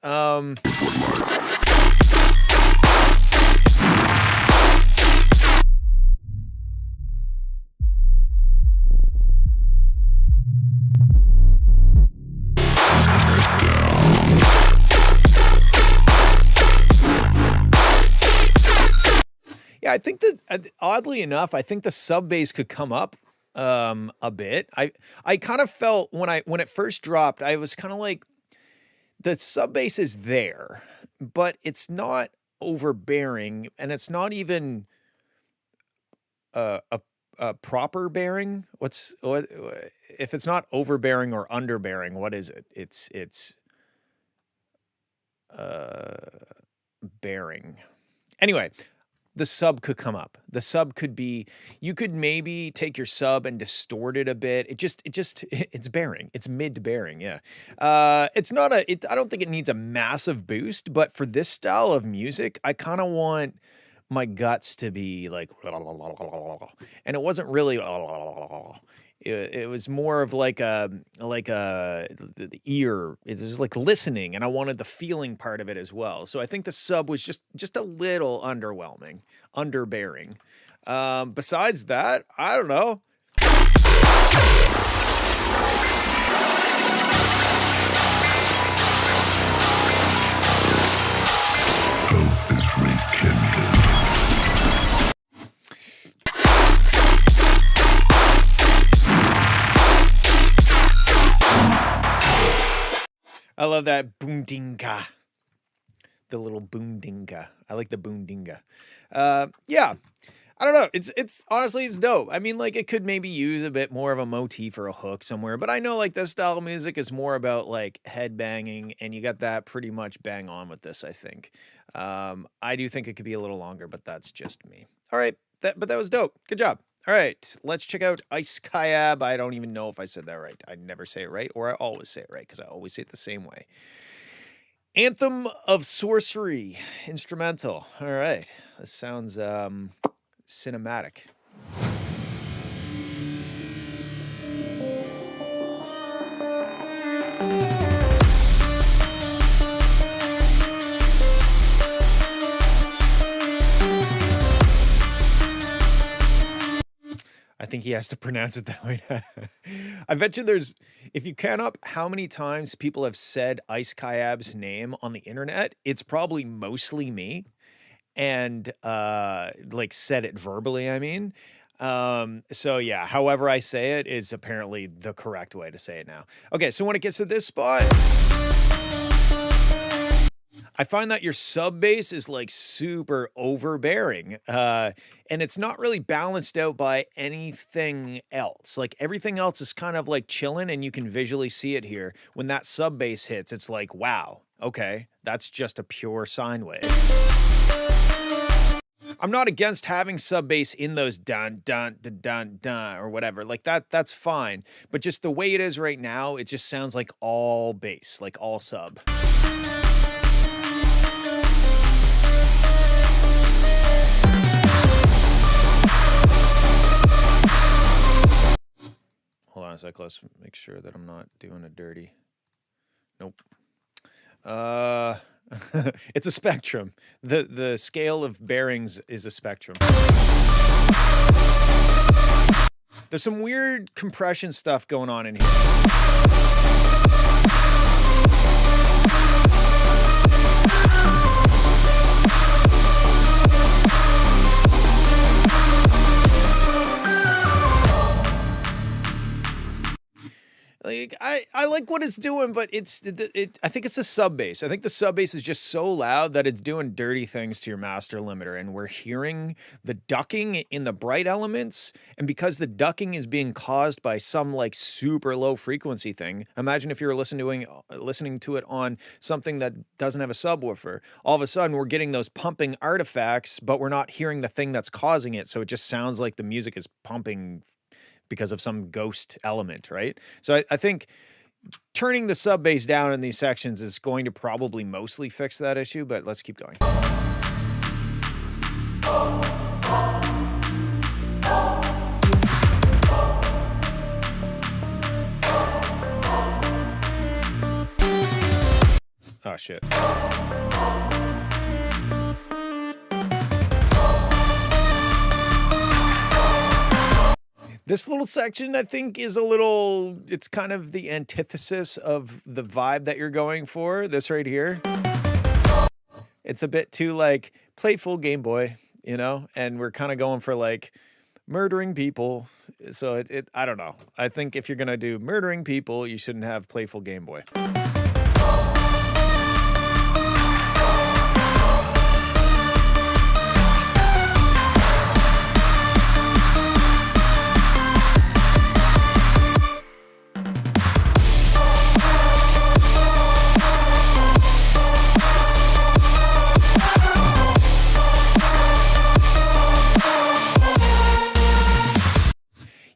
Yeah, I think that oddly enough, I think the sub bass could come up a bit. I kind of felt when it first dropped, I was kind of like the sub bass is there, but it's not overbearing and it's not even a proper bearing. What if it's not overbearing or underbearing, what is it? It's bearing. Anyway, the sub could come up. The sub could be, you could maybe take your sub and distort it a bit. It's bearing. It's mid bearing. Yeah. It's not I don't think it needs a massive boost, but for this style of music, I kind of want my guts to be like, and it wasn't really, it was more of like the ear. It's just like listening, and I wanted the feeling part of it as well. So I think the sub was just a little underwhelming, underbearing. Besides that, I don't know. Hope is rekindled. I love that boondinga. The little boondinga. I like the boondinga. Yeah. I don't know. It's honestly, it's dope. I mean, like, it could maybe use a bit more of a motif or a hook somewhere, but I know like this style of music is more about like head banging, and you got that pretty much bang on with this, I think. I do think it could be a little longer, but that's just me. All right. But that was dope. Good job. All right, let's check out Ice Kayab. I don't even know if I said that right. I never say it right, or I always say it right, because I always say it the same way. Anthem of Sorcery, instrumental. All right, this sounds cinematic. I think he has to pronounce it that way. I bet you if you count up how many times people have said Ice Kayab's name on the internet, it's probably mostly me. And like said it verbally, I mean. So yeah, however I say it is apparently the correct way to say it now. Okay, so when it gets to this spot, I find that your sub bass is like super overbearing, and it's not really balanced out by anything else. Like everything else is kind of like chilling, and you can visually see it here. When that sub bass hits, it's like, wow, okay, that's just a pure sine wave. I'm not against having sub bass in those dun dun dun dun dun or whatever. Like that's fine. But just the way it is right now, it just sounds like all bass, like all sub. Hold on a sec, let's make sure that I'm not doing it dirty. Nope. It's a spectrum. The scale of bearings is a spectrum. There's some weird compression stuff going on in here. Like I like what it's doing, but I think it's a sub bass. I think the sub bass is just so loud that it's doing dirty things to your master limiter, and we're hearing the ducking in the bright elements. And because the ducking is being caused by some like super low frequency thing, imagine if you were listening to it on something that doesn't have a subwoofer. All of a sudden, we're getting those pumping artifacts, but we're not hearing the thing that's causing it. So it just sounds like the music is pumping because of some ghost element, right? So I think turning the sub bass down in these sections is going to probably mostly fix that issue, but let's keep going. Oh, shit. This little section, I think, is a little, it's kind of the antithesis of the vibe that you're going for. This right here. It's a bit too, like, playful Game Boy, you know? And we're kind of going for, like, murdering people. So I don't know. I think if you're going to do murdering people, you shouldn't have playful Game Boy.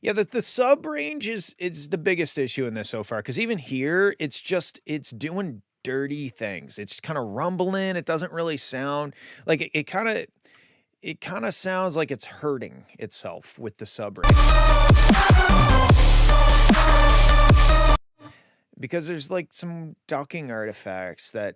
Yeah, the sub range is the biggest issue in this so far, because even here, it's doing dirty things. It's kind of rumbling. It doesn't really sound like it kind of sounds like it's hurting itself with the sub range. Because there's like some ducking artifacts that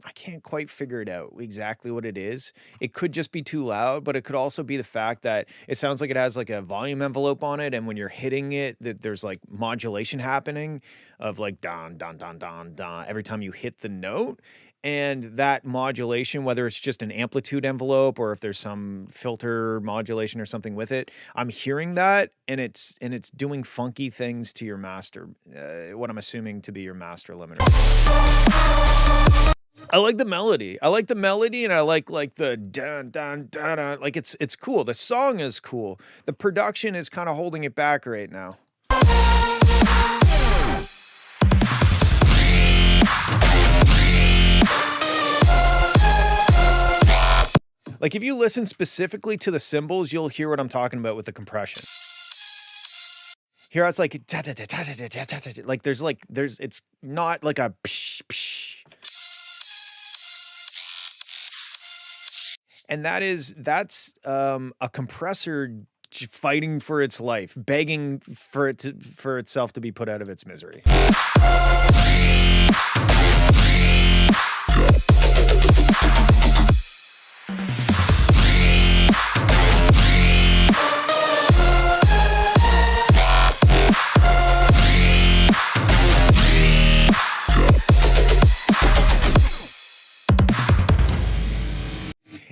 I can't quite figure it out exactly what it is. It could just be too loud, but it could also be the fact that it sounds like it has like a volume envelope on it, and when you're hitting it, that there's like modulation happening of like don, don, don, don, don every time you hit the note. And that modulation, whether it's just an amplitude envelope or if there's some filter modulation or something with it, I'm hearing that, and it's doing funky things to your master, what I'm assuming to be your master limiter. I like the melody. And I like the dun dun dun dun. Like it's cool. The song is cool. The production is kind of holding it back right now. Like if you listen specifically to the cymbals, you'll hear what I'm talking about with the compression. Here it's like there's it's not like a psh, psh. And that's a compressor fighting for its life, begging for itself to be put out of its misery.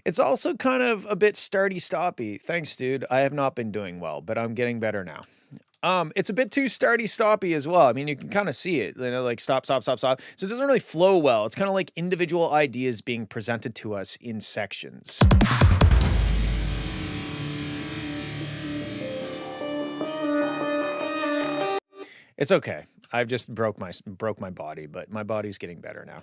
It's also kind of a bit starty-stoppy. Thanks, dude. I have not been doing well, but I'm getting better now. It's a bit too starty-stoppy as well. I mean, you can kind of see it, you know, like stop, stop, stop, stop. So it doesn't really flow well. It's kind of like individual ideas being presented to us in sections. It's okay. I've just broke my body, but my body's getting better now.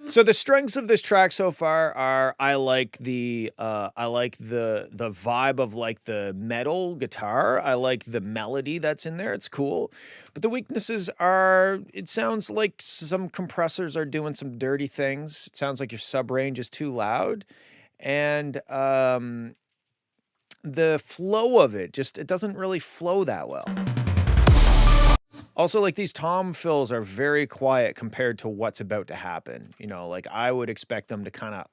So the strengths of this track so far are I like the vibe of like the metal guitar. I like the melody that's in there. It's cool. But the weaknesses are it sounds like some compressors are doing some dirty things. It sounds like your sub range is too loud. And the flow of it doesn't really flow that well. Also, like these tom fills are very quiet compared to what's about to happen. You know, like I would expect them to kind of,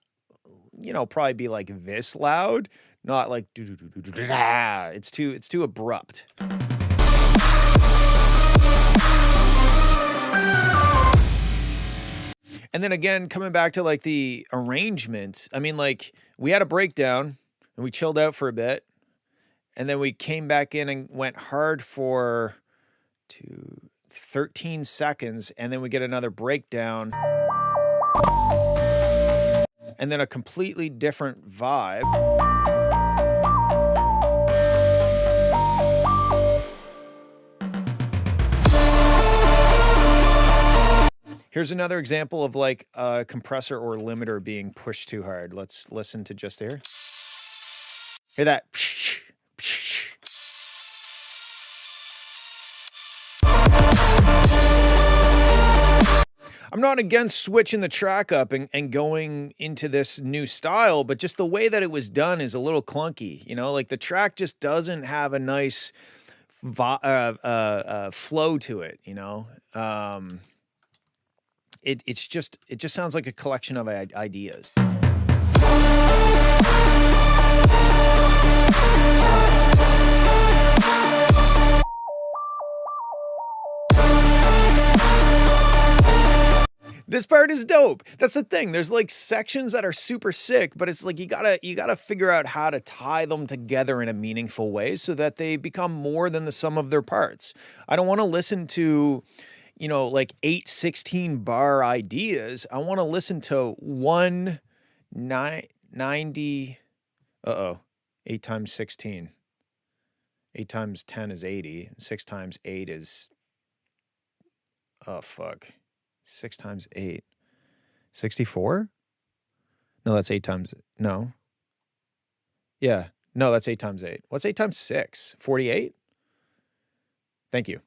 you know, probably be like this loud, not like it's too abrupt. And then again, coming back to like the arrangement, I mean, like we had a breakdown and we chilled out for a bit, and then we came back in and went hard for 13 seconds, and then we get another breakdown, and then a completely different vibe. Here's another example of like a compressor or limiter being pushed too hard. Let's listen to just here. Hear that? I'm not against switching the track up and going into this new style, but just the way that it was done is a little clunky, you know, like the track just doesn't have a nice flow to it, you know. It just sounds like a collection of ideas. This part is dope. That's the thing. There's like sections that are super sick, but it's like you gotta figure out how to tie them together in a meaningful way so that they become more than the sum of their parts. I don't want to listen to, you know, like 8 16-bar ideas. I want to listen to 90. 8 times 16. 8 times 10 is 80. 6 times 8 is, oh fuck. 6 times 8. 64? No, that's 8 times, no. Yeah, no, that's 8 times 8. What's 8 times 6? 48? Thank you.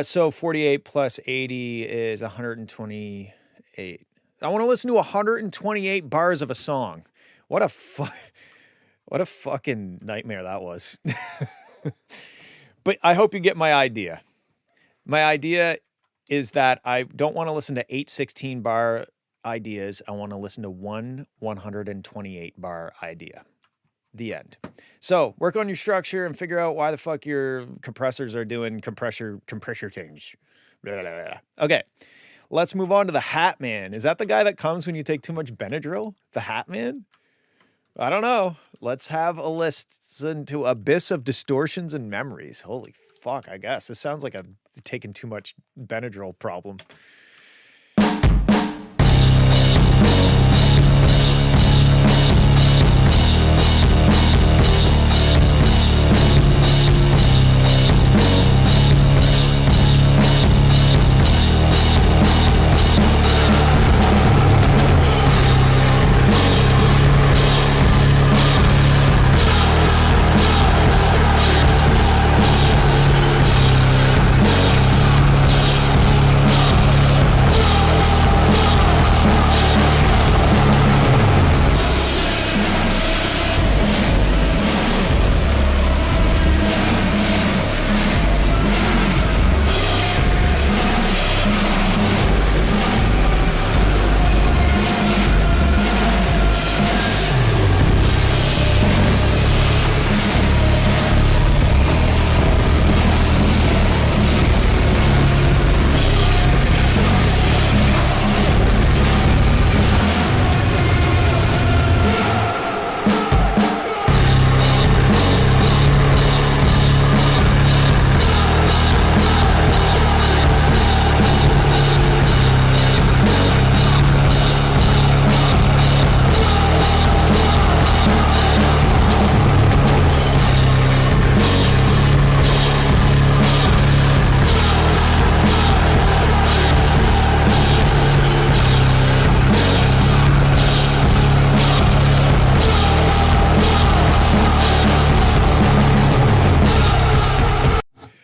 So 48 plus 80 is 128. I want to listen to 128 bars of a song. What a fucking nightmare that was. But I hope you get my idea. My idea is that I don't want to listen to 8 16-bar ideas. I want to listen to one 128-bar idea. The end. So work on your structure and figure out why the fuck your compressors are doing compressor change. Blah, blah, blah. Okay, let's move on to the Hat Man. Is that the guy that comes when you take too much Benadryl? The Hat Man? I don't know. Let's have a listen to Abyss of Distortions and Memories. Holy fuck, I guess. This sounds like a taking too much Benadryl problem.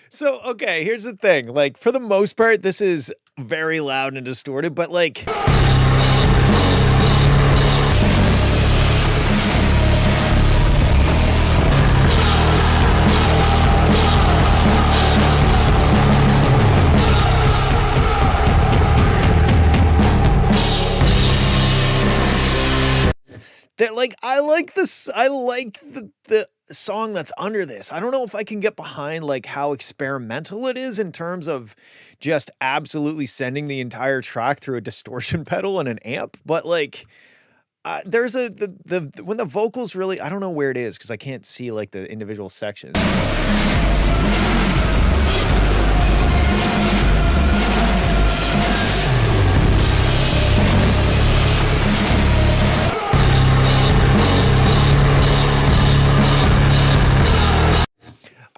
So, okay, here's the thing. Like, for the most part, this is very loud and distorted, but like... that, like, I like this, I like the song that's under this. I don't know if I can get behind like how experimental it is in terms of just absolutely sending the entire track through a distortion pedal and an amp, but like there's when the vocals really, I don't know where it is because I can't see like the individual sections.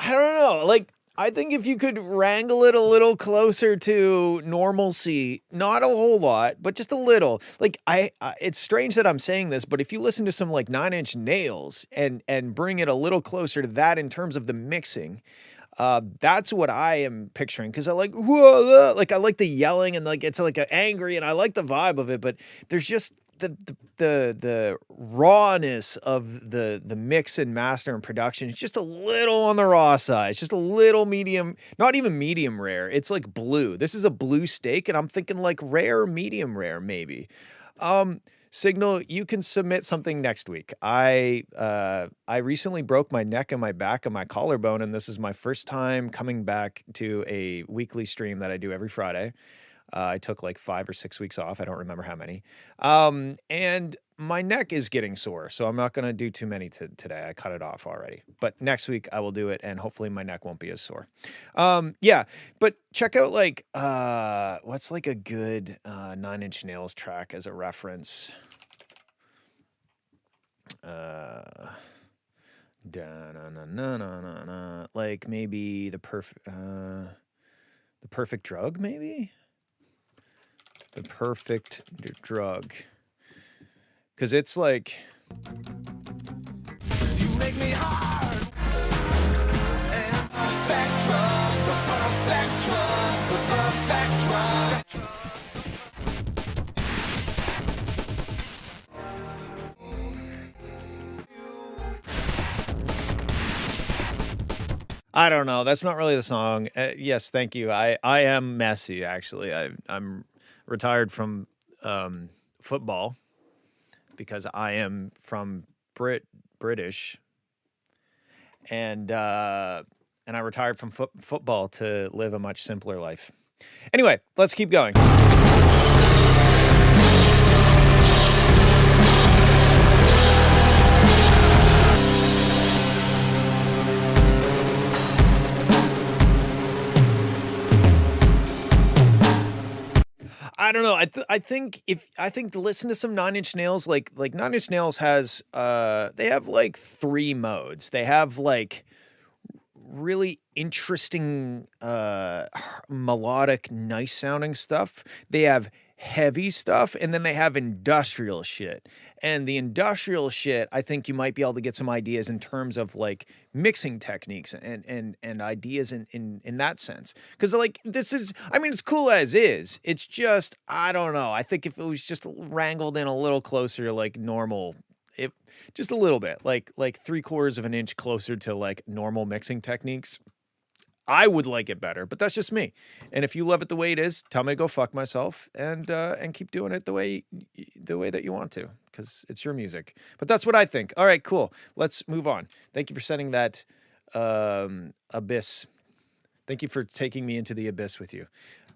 I don't know, like, I think if you could wrangle it a little closer to normalcy, not a whole lot, but just a little, like, it's strange that I'm saying this, but if you listen to some, like, 9 Inch Nails and bring it a little closer to that in terms of the mixing, That's what I am picturing because I like, whoa, like I like the yelling and like it's like a angry and I like the vibe of it, but there's just the rawness of the mix and master and production. It's just a little on the raw side. It's just a little medium, not even medium rare. It's like blue. This is a blue steak, and I'm thinking like rare, medium rare, maybe. Signal, you can submit something next week. I recently broke my neck and my back and my collarbone, and this is my first time coming back to a weekly stream that I do every Friday. I took like 5 or 6 weeks off. I don't remember how many. And my neck is getting sore, so I'm not going to do too many today. I cut it off already. But next week I will do it, and hopefully my neck won't be as sore. Yeah, but check out like what's like a good 9 Inch Nails track as a reference. Like maybe the perfect drug, maybe. The perfect drug. Because it's like... You make me hard. And perfect drug, the perfect drug, the perfect drug. I don't know. That's not really the song. Yes, thank you. I am messy, actually. I'm retired from football because I am from British, and I retired from football to live a much simpler life. Anyway, let's keep going. I don't know. I think to listen to some 9 Inch Nails, like 9 Inch Nails has they have like 3 modes. They have like really interesting melodic, nice sounding stuff. They have heavy stuff, and then they have industrial shit. And the industrial shit, I think you might be able to get some ideas in terms of like mixing techniques and ideas in that sense. Because like this is, I mean, it's cool as is. It's just, I don't know. I think if it was just wrangled in a little closer, like normal, it just a little bit, like 3/4 of an inch closer to like normal mixing techniques, I would like it better, but that's just me. And if you love it the way it is, tell me to go fuck myself and keep doing it the way that you want to, because it's your music. But that's what I think. All right, cool. Let's move on. Thank you for sending that abyss. Thank you for taking me into the abyss with you.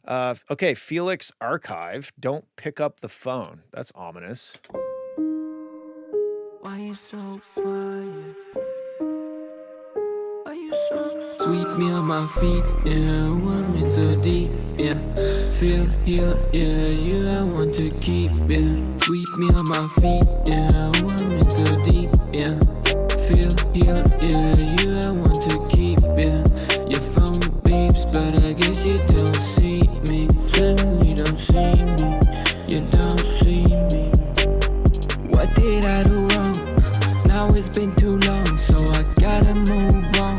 Okay, Felix Archive. Don't pick up the phone. That's ominous. Why you so quiet? Why you so sweep me on my feet, yeah, I'm in so deep, yeah. Feel here, yeah, you I want to keep, yeah. Sweep me on my feet, yeah, I'm in so deep, yeah. Feel here, yeah, you I want to keep, yeah. Your phone beeps, but I guess you don't see me. Certainly don't see me, you don't see me. What did I do wrong? Now it's been too long, so I gotta move on.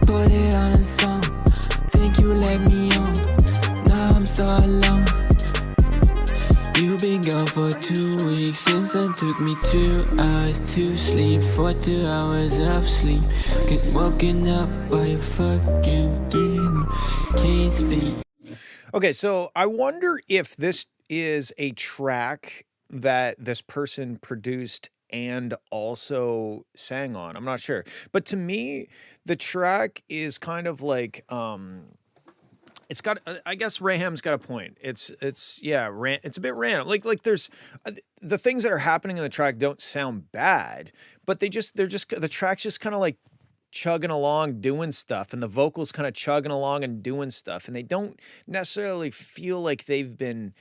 Put it on a song, think you let me on. Now I'm so alone. You've been gone for 2 weeks since it took me 2 hours to sleep. For 2 hours of sleep, get woken up by a fucking demon. Can't speak. Okay, so I wonder if this is a track that this person produced and also sang on. I'm not sure. But to me, the track is kind of like it's got I guess Raham's got a point. It's it's a bit random. Like there's the things that are happening in the track don't sound bad, but they're just the track's just kind of like chugging along doing stuff, and the vocals kind of chugging along and doing stuff, and they don't necessarily feel like they've been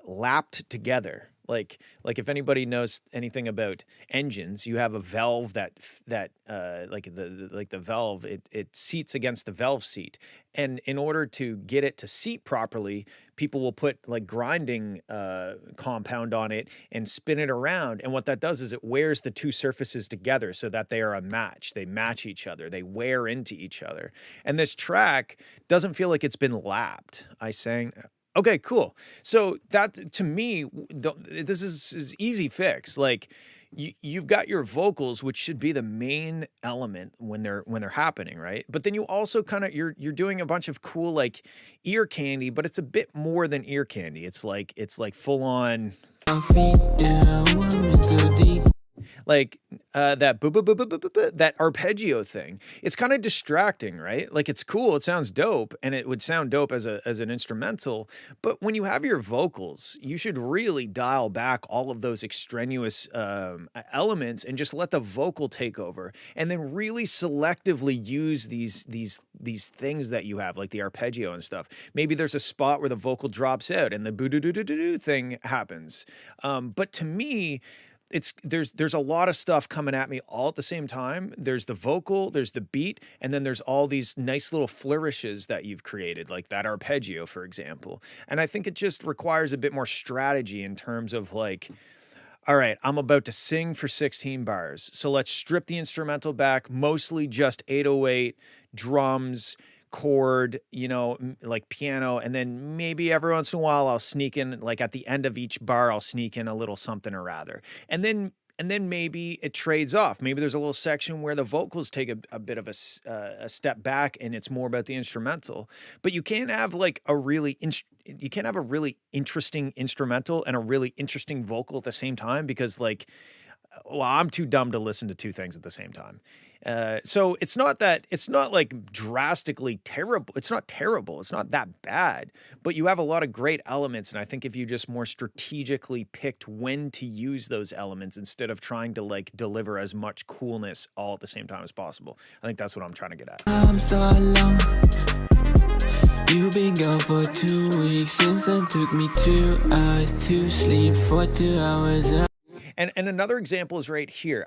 lapped together. Like if anybody knows anything about engines, you have a valve that like the valve, it seats against the valve seat. And in order to get it to seat properly, people will put like grinding compound on it and spin it around. And what that does is it wears the two surfaces together so that they are a match. They match each other. They wear into each other. And this track doesn't feel like it's been lapped. I sang. Okay, cool. So that to me, this is easy fix. Like you've got your vocals, which should be the main element when they're happening, right? But then you also kind of you're doing a bunch of cool like ear candy, but it's a bit more than ear candy. It's like full on. My feet, yeah, I'm in so deep. Like that arpeggio thing. It's kind of distracting, right? Like it's cool, it sounds dope, and it would sound dope as an instrumental. But when you have your vocals, you should really dial back all of those extraneous elements and just let the vocal take over, and then really selectively use these things that you have, like the arpeggio and stuff. Maybe there's a spot where the vocal drops out and the boo-doo-doo-doo-doo thing happens. But to me, there's a lot of stuff coming at me all at the same time. There's the vocal, there's the beat, and then there's all these nice little flourishes that you've created, like that arpeggio, for example. And I think it just requires a bit more strategy in terms of like, all right, I'm about to sing for 16 bars. So let's strip the instrumental back, mostly just 808, drums, chord, like piano, and then maybe every once in a while I'll sneak in, like at the end of each bar, I'll sneak in a little something or rather. And then maybe it trades off. Really there's a little section where the vocals take a bit of a step back and it's more about the instrumental. But you can't have like a really interesting instrumental and a really interesting vocal at the same time, because like, well, I'm too dumb to listen to two things at the same time. So it's not like drastically terrible. It's not terrible. It's not that bad, but you have a lot of great elements. And I think if you just more strategically picked when to use those elements instead of trying to like deliver as much coolness all at the same time as possible, I think that's what I'm trying to get at. I'm so alone. You've been gone for 2 weeks since it took me 2 hours to sleep for 2 hours. And another example is right here.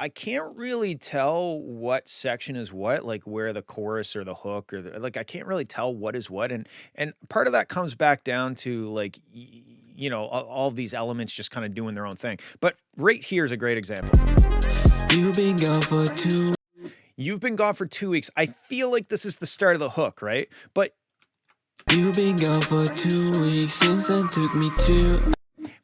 I can't really tell what section is what, like where the chorus or the hook or like I can't really tell what is what, and part of that comes back down to like all of these elements just kind of doing their own thing. But right here is a great example. You've been gone for 2. You've been gone for 2 weeks. I feel like this is the start of the hook, right? But you've been gone for 2 weeks since it took me 2.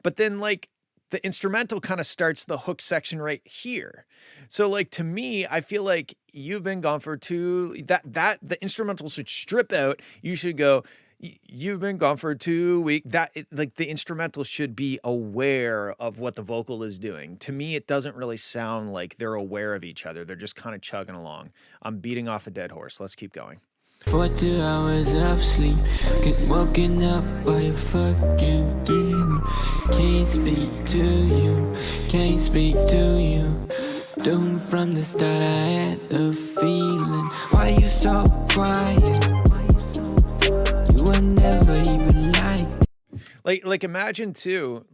But then like the instrumental kind of starts the hook section right here. So like to me, I feel like you've been gone for 2, that the instrumental should strip out. You should go, you've been gone for 2 weeks. Like the instrumental should be aware of what the vocal is doing. To me, it doesn't really sound like they're aware of each other. They're just kind of chugging along. I'm beating off a dead horse. Let's keep going. For 2 hours of sleep, get woken up by a fucking dream. Can't speak to you, can't speak to you. Don't from the start I had a feeling. Why you so quiet? You were never even like imagine too,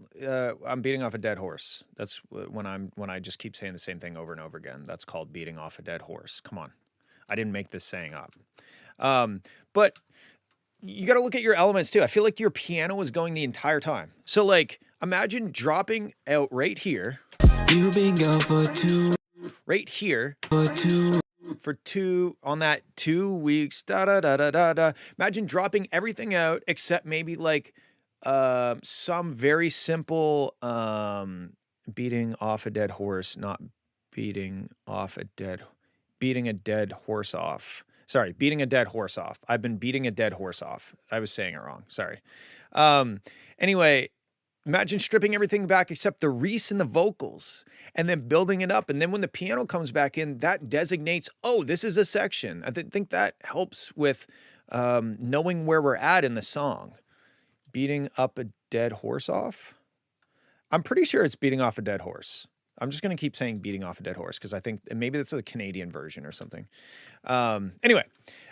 I'm beating off a dead horse. That's when I just keep saying the same thing over and over again. That's called beating off a dead horse. Come on. I didn't make this saying up. But you got to look at your elements too. I feel like your piano was going the entire time. So like, imagine dropping out right here. You've been gone for 2. Right here. For 2 on that 2 weeks. Da da da da da da. Imagine dropping everything out except maybe like some very simple beating off a dead horse, not beating a dead horse off. Sorry, beating a dead horse off. I've been beating a dead horse off. I was saying it wrong. Sorry. Anyway, imagine stripping everything back except the reese and the vocals and then building it up. And then when the piano comes back in, that designates, oh, this is a section. I think that helps with knowing where we're at in the song. Beating up a dead horse off? I'm pretty sure it's beating off a dead horse. I'm just going to keep saying beating off a dead horse because I think maybe that's a Canadian version or something. Anyway,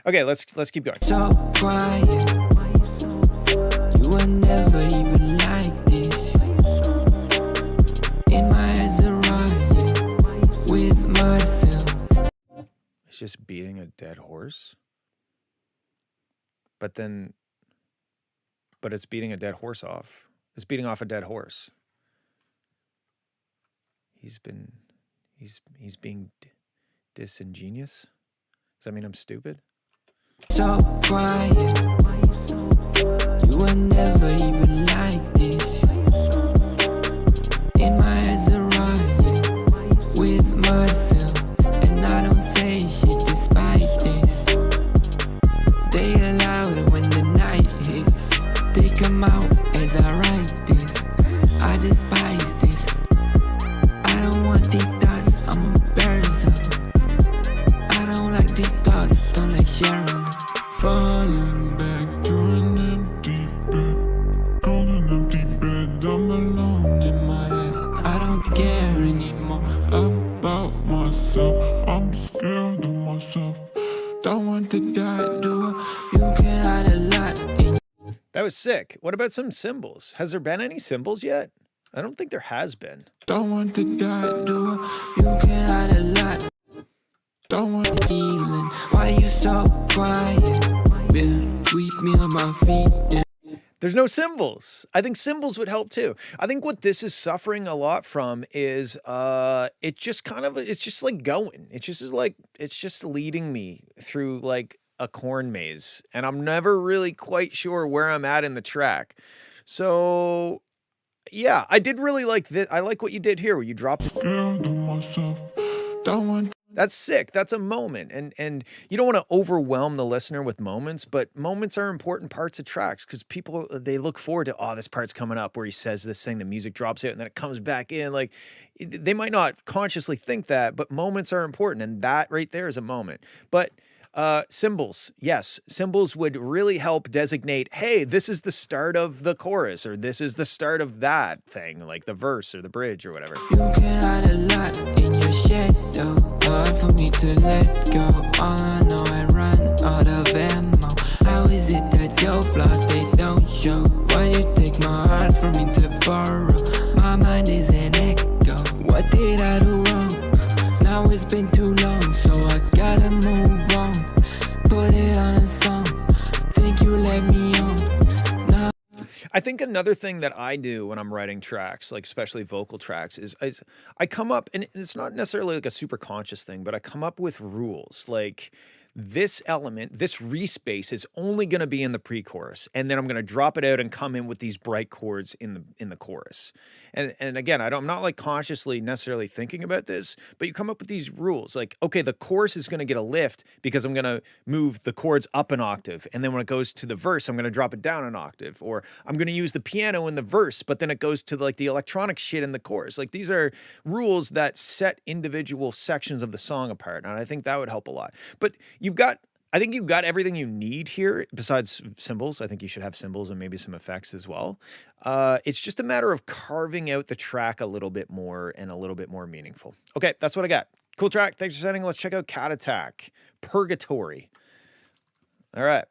okay, let's keep going. so quiet. You were never even like this. horse. But it's beating a dead horse off. It's beating off a dead horse. He's being disingenuous. Does that mean I'm stupid? So quiet. You were never even like this. In my head's a riot with myself, and I don't say shit despite this. They allow it when the night hits. They come out as I write this. I despise this. I don't want these thoughts, I'm embarrassed of them. I don't like these thoughts, don't like sharing them. Falling back to an empty bed. Cold and empty bed, I'm alone in my head. I don't care anymore about myself. I'm scared of myself. Don't want to die, do I? You can hide a lot in. That was sick. What about some symbols? Has there been any symbols yet? I don't think there has been. Don't want to die, do I? You can hide a lot. Don't want healing. Why you so quiet? Yeah, sweep me on my feet. Yeah. There's no symbols. I think symbols would help too. I think what this is suffering a lot from is it's just like going. It's just leading me through like a corn maze, and I'm never really quite sure where I'm at in the track. So yeah, I did really like this. I like what you did here where you dropped it. That's sick. That's a moment. And you don't want to overwhelm the listener with moments, but moments are important parts of tracks because people, they look forward to, oh, this part's coming up where he says this thing, the music drops out and then it comes back in. Like they might not consciously think that, but moments are important. And that right there is a moment. But symbols, yes, symbols would really help designate, hey, this is the start of the chorus, or this is the start of that thing, like the verse or the bridge or whatever. You can hide a lot in your shadow. Hard for me to let go. All I know, I run out of ammo. How is it that your flaws, they don't show? Why you take my heart from me to borrow? My mind is an echo. What did I do wrong? Now it's been too long, so I gotta move on. Put it on a song. Think you let me on. Now I think another thing that I do when I'm writing tracks, like especially vocal tracks, is I come up, and it's not necessarily like a super conscious thing, but I come up with rules. Like this element, this respace is only going to be in the pre-chorus, and then I'm going to drop it out and come in with these bright chords in the chorus. And again, I'm not like consciously necessarily thinking about this, but you come up with these rules like, okay, the chorus is going to get a lift because I'm going to move the chords up an octave. And then when it goes to the verse, I'm going to drop it down an octave, or I'm going to use the piano in the verse, but then it goes to like the electronic shit in the chorus. Like these are rules that set individual sections of the song apart. And I think that would help a lot. But I think you've got everything you need here besides symbols. I think you should have symbols and maybe some effects as well. It's just a matter of carving out the track a little bit more and a little bit more meaningful. Okay, that's what I got. Cool track. Thanks for sending. Let's check out Cat Attack, Purgatory. All right.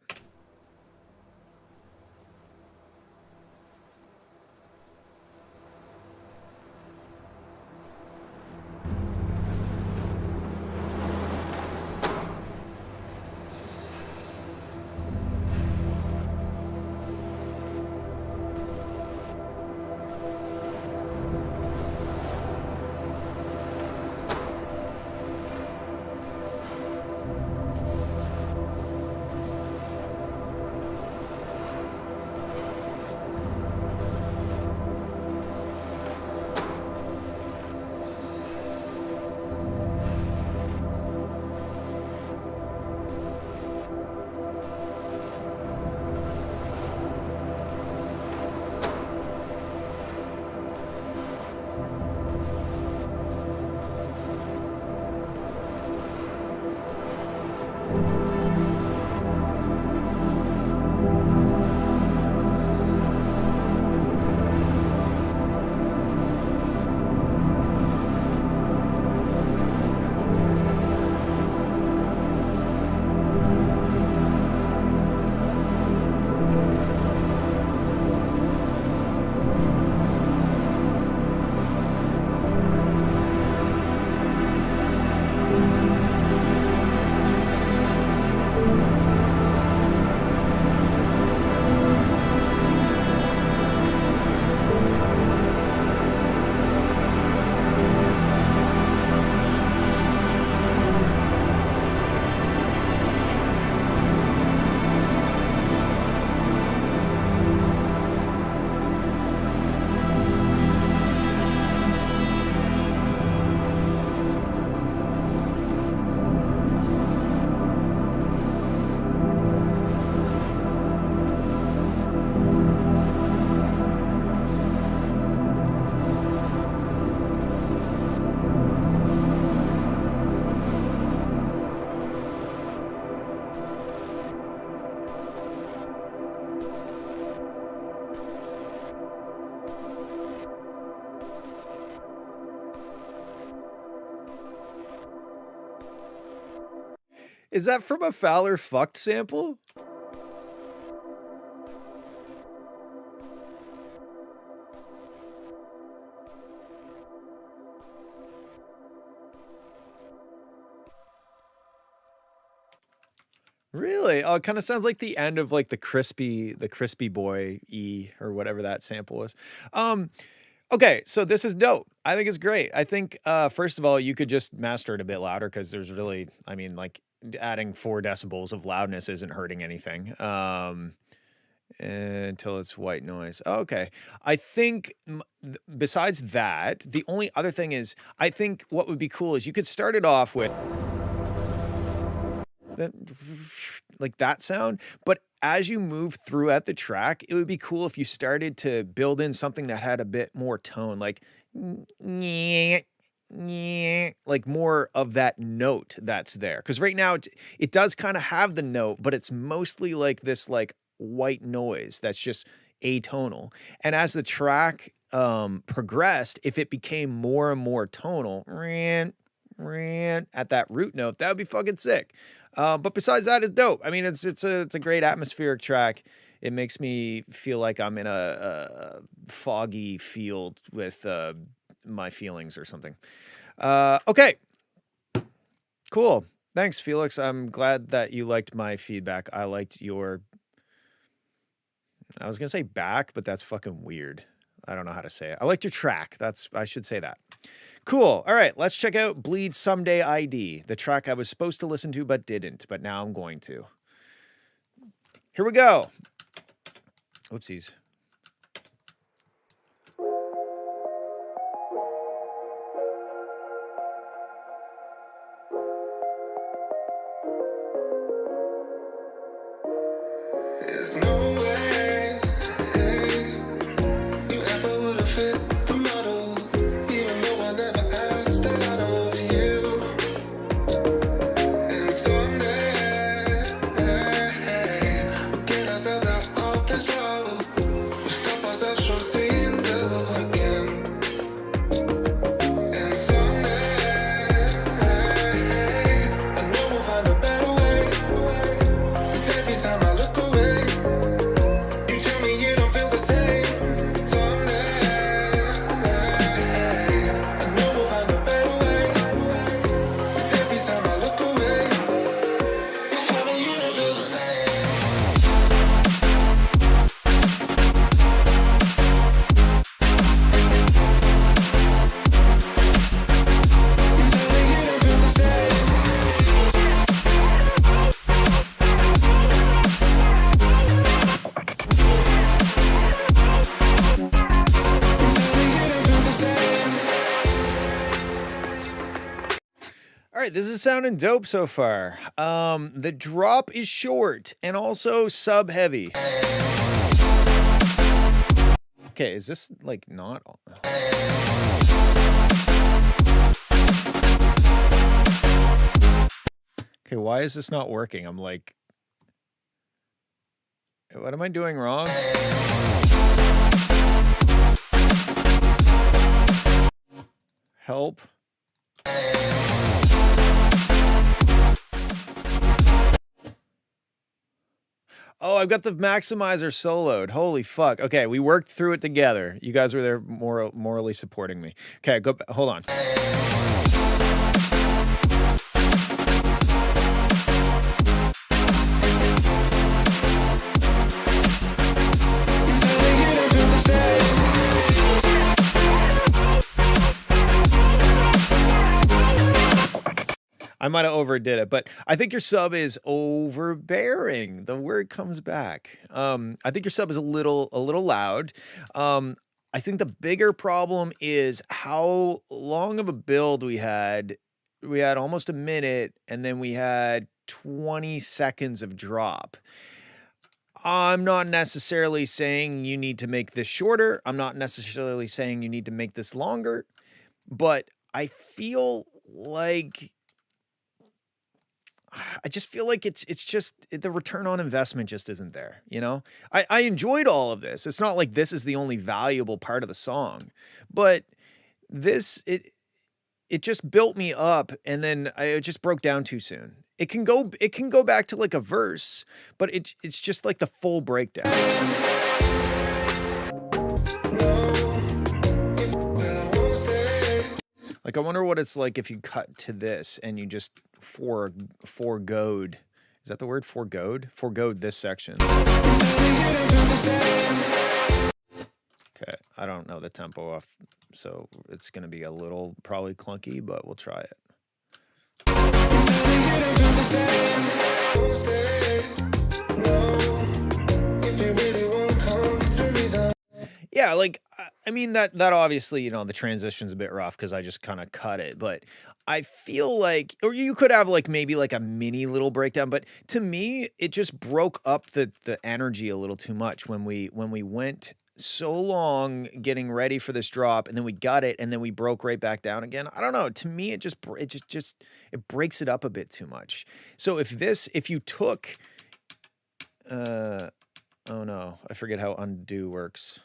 Is that from a Fowler Fucked sample? Really? Oh, it kind of sounds like the end of like the crispy boy E or whatever that sample was. Okay, so this is dope. I think it's great. I think first of all, you could just master it a bit louder because there's really, I mean, like adding 4 decibels of loudness isn't hurting anything. Until it's white noise. Okay. I think besides that, the only other thing is I think what would be cool is you could start it off with that, like that sound, but as you move throughout the track, it would be cool if you started to build in something that had a bit more tone, like like more of that note that's there. Because right now it does kind of have the note, but it's mostly like this like white noise that's just atonal. And as the track progressed, if it became more and more tonal, at that root note, that would be fucking sick. But besides that, it's dope. I mean, it's a great atmospheric track. It makes me feel like I'm in a foggy field with my feelings or something. Okay, cool. Thanks, Felix. I'm glad that you liked my feedback. I liked your. I was gonna say back, but that's fucking weird. I don't know how to say it. I liked your track. I should say that. Cool. All right, let's check out Bleed Someday ID, the track I was supposed to listen to but didn't, but now I'm going to. Here we go. Oopsies. There's no way you ever would have fit the model, even though I never asked a lot of you. And someday we'll get ourselves out of this trouble. We'll stop ourselves from seeing double again. And someday I know we'll find a better way. 'Cause every time I look away, you tell me you don't feel the same. Someday I know we'll find a better way. 'Cause every time I look away, you tell me you don't feel the same. You tell me you don't feel the same. You tell me you don't feel the same. All right, this is sounding dope so far. The drop is short and also sub heavy. Okay, is this like not? Okay, why is this not working? I'm like, what am I doing wrong? Help. Oh, I've got the maximizer soloed. Holy fuck. Okay, we worked through it together. You guys were there morally supporting me. Okay, hold on. You tell me you don't feel the same. I might have overdid it, but I think your sub is overbearing. The word comes back. I think your sub is a little loud. I think the bigger problem is how long of a build we had. We had almost a minute, and then we had 20 seconds of drop. I'm not necessarily saying you need to make this shorter. I'm not necessarily saying you need to make this longer, but I feel like I just feel like it's just the return on investment just isn't there, you know? I enjoyed all of this. It's not like this is the only valuable part of the song, but it just built me up and then it just broke down too soon. It can go back to like a verse, but it's just like the full breakdown. Like, I wonder what it's like if you cut to this and you just foregoed. Is that the word? Foregoed? Foregoed this section. Okay, I don't know the tempo off, so it's going to be a little probably clunky, but we'll try it. Yeah, like, I mean, that obviously, you know, the transition's a bit rough because I just kind of cut it, but I feel like, or you could have like maybe like a mini little breakdown, but to me, it just broke up the energy a little too much when we went so long getting ready for this drop, and then we got it, and then we broke right back down again. I don't know. To me, it breaks it up a bit too much. So if you took, oh no, I forget how undo works.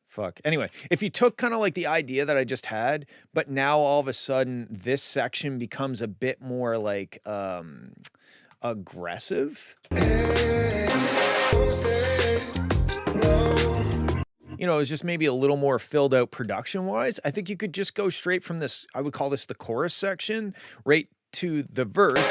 Fuck. Anyway, if you took kind of like the idea that I just had, but now all of a sudden this section becomes a bit more like aggressive. You know, it's just maybe a little more filled out production wise. I think you could just go straight from this, I would call this the chorus section, right to the verse.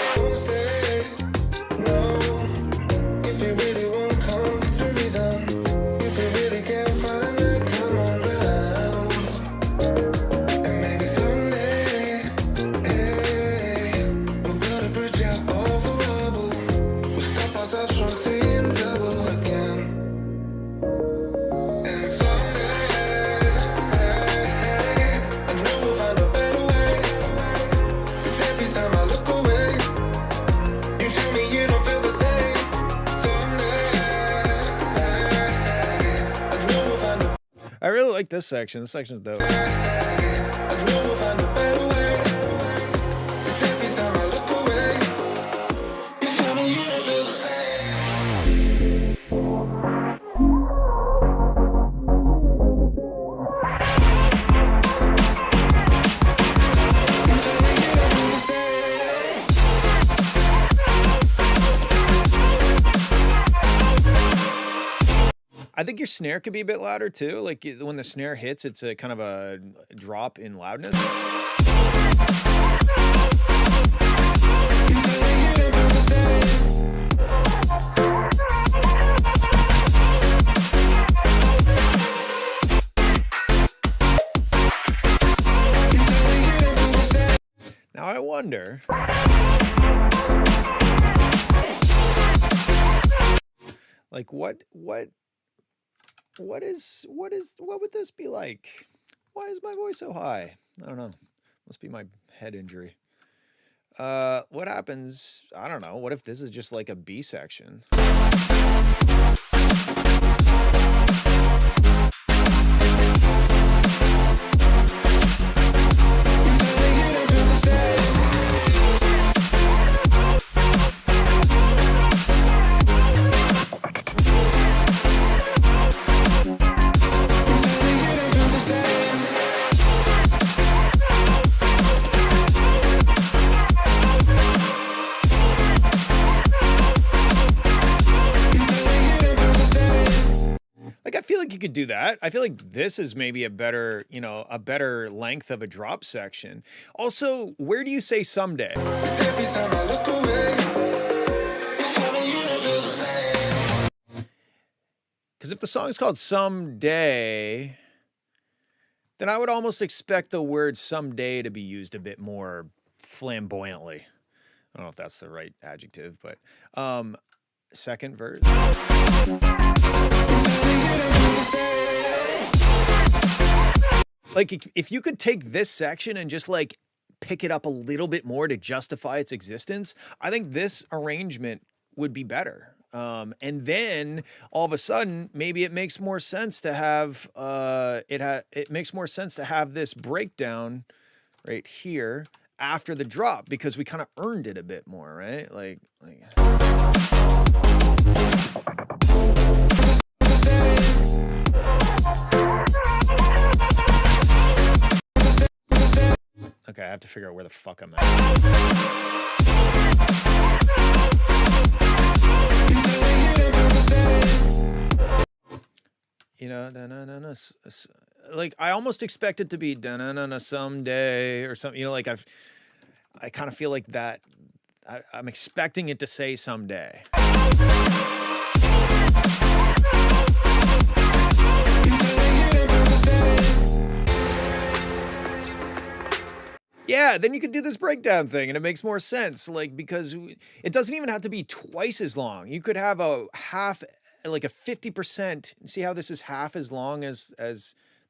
I really like this section. This section's dope. I think your snare could be a bit louder too. Like when the snare hits, it's a kind of a drop in loudness. Now I wonder, like what would this be like? Why is my voice so high? I don't know. Must be my head injury. What happens? I don't know. What if this is just like a B section? You could do that. I feel like this is maybe a better, you know, a better length of a drop section. Also, where do you say someday? Because if the song's called Someday, then I would almost expect the word someday to be used a bit more flamboyantly. I don't know if that's the right adjective, but second verse. Like if you could take this section and just like pick it up a little bit more to justify its existence, I think this arrangement would be better. And then all of a sudden, maybe it makes more sense to have it makes more sense to have this breakdown right here after the drop, because we kind of earned it a bit more, right? Like okay, have to figure out where the fuck I'm at. You know, like I almost expect it to be someday or something. You know, like I kind of feel like that. I'm expecting it to say someday. Yeah, then you could do this breakdown thing and it makes more sense. Like, because it doesn't even have to be twice as long. You could have a half, like a 50%. See how this is half as long as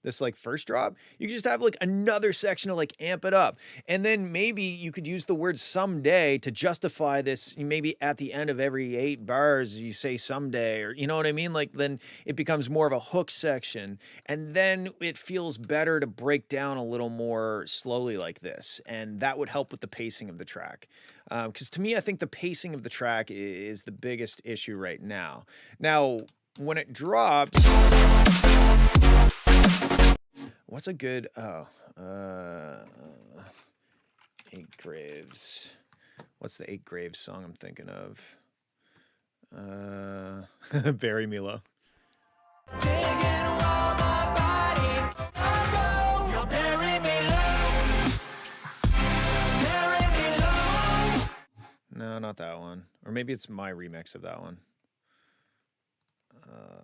this like first drop? You could just have like another section to like amp it up. And then maybe you could use the word someday to justify this. Maybe at the end of every 8 bars, you say someday, or you know what I mean? Like then it becomes more of a hook section. And then it feels better to break down a little more slowly like this. And that would help with the pacing of the track. Because to me, I think the pacing of the track is the biggest issue right now. Now, when it drops... What's a good, 8 Graves. What's the 8 Graves song I'm thinking of? Bury Me Low. No, not that one. Or maybe it's my remix of that one.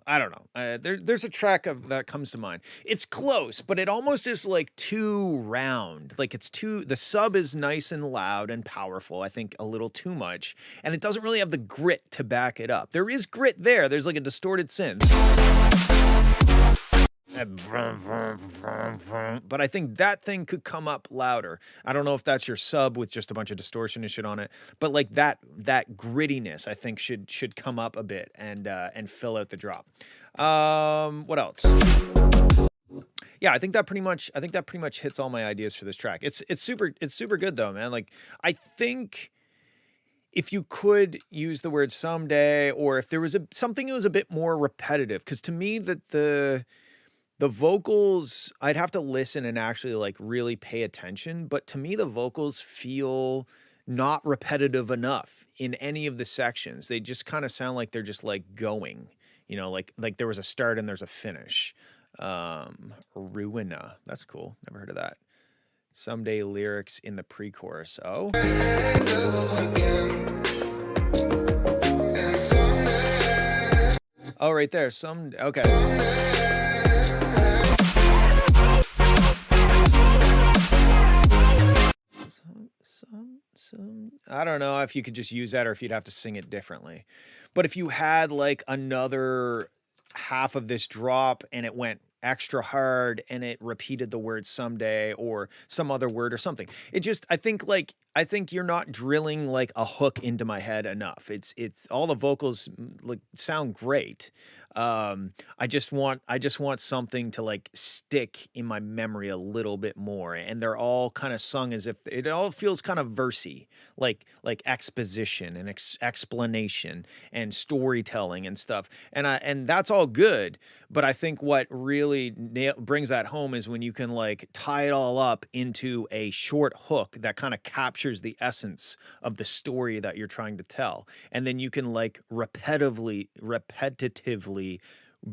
I don't know. There's a track that comes to mind. It's close, but it almost is like too round. Like it's too, the sub is nice and loud and powerful. I think a little too much. And it doesn't really have the grit to back it up. There is grit there. There's like a distorted synth. But I think that thing could come up louder. I don't know if that's your sub with just a bunch of distortion and shit on it, but like that grittiness I think should come up a bit and fill out the drop. What else? Yeah, I think that pretty much hits all my ideas for this track. It's super good though, man. Like I think if you could use the word someday, or if there was something that was a bit more repetitive, because to me that the vocals, I'd have to listen and actually like really pay attention. But to me, the vocals feel not repetitive enough in any of the sections. They just kind of sound like they're just like going, you know, like there was a start and there's a finish. Ruina. That's cool. Never heard of that. Someday lyrics in the pre-chorus. Oh. Oh, right there. Okay. I don't know if you could just use that or if you'd have to sing it differently. But if you had like another half of this drop and it went extra hard and it repeated the word someday or some other word or something, it just, I think you're not drilling like a hook into my head enough. It's all the vocals like sound great. I just want something to like stick in my memory a little bit more, and they're all kind of sung as if it all feels kind of versy, like exposition and explanation and storytelling and stuff, and that's all good. But I think what really brings that home is when you can like tie it all up into a short hook that kind of captures the essence of the story that you're trying to tell, and then you can like repetitively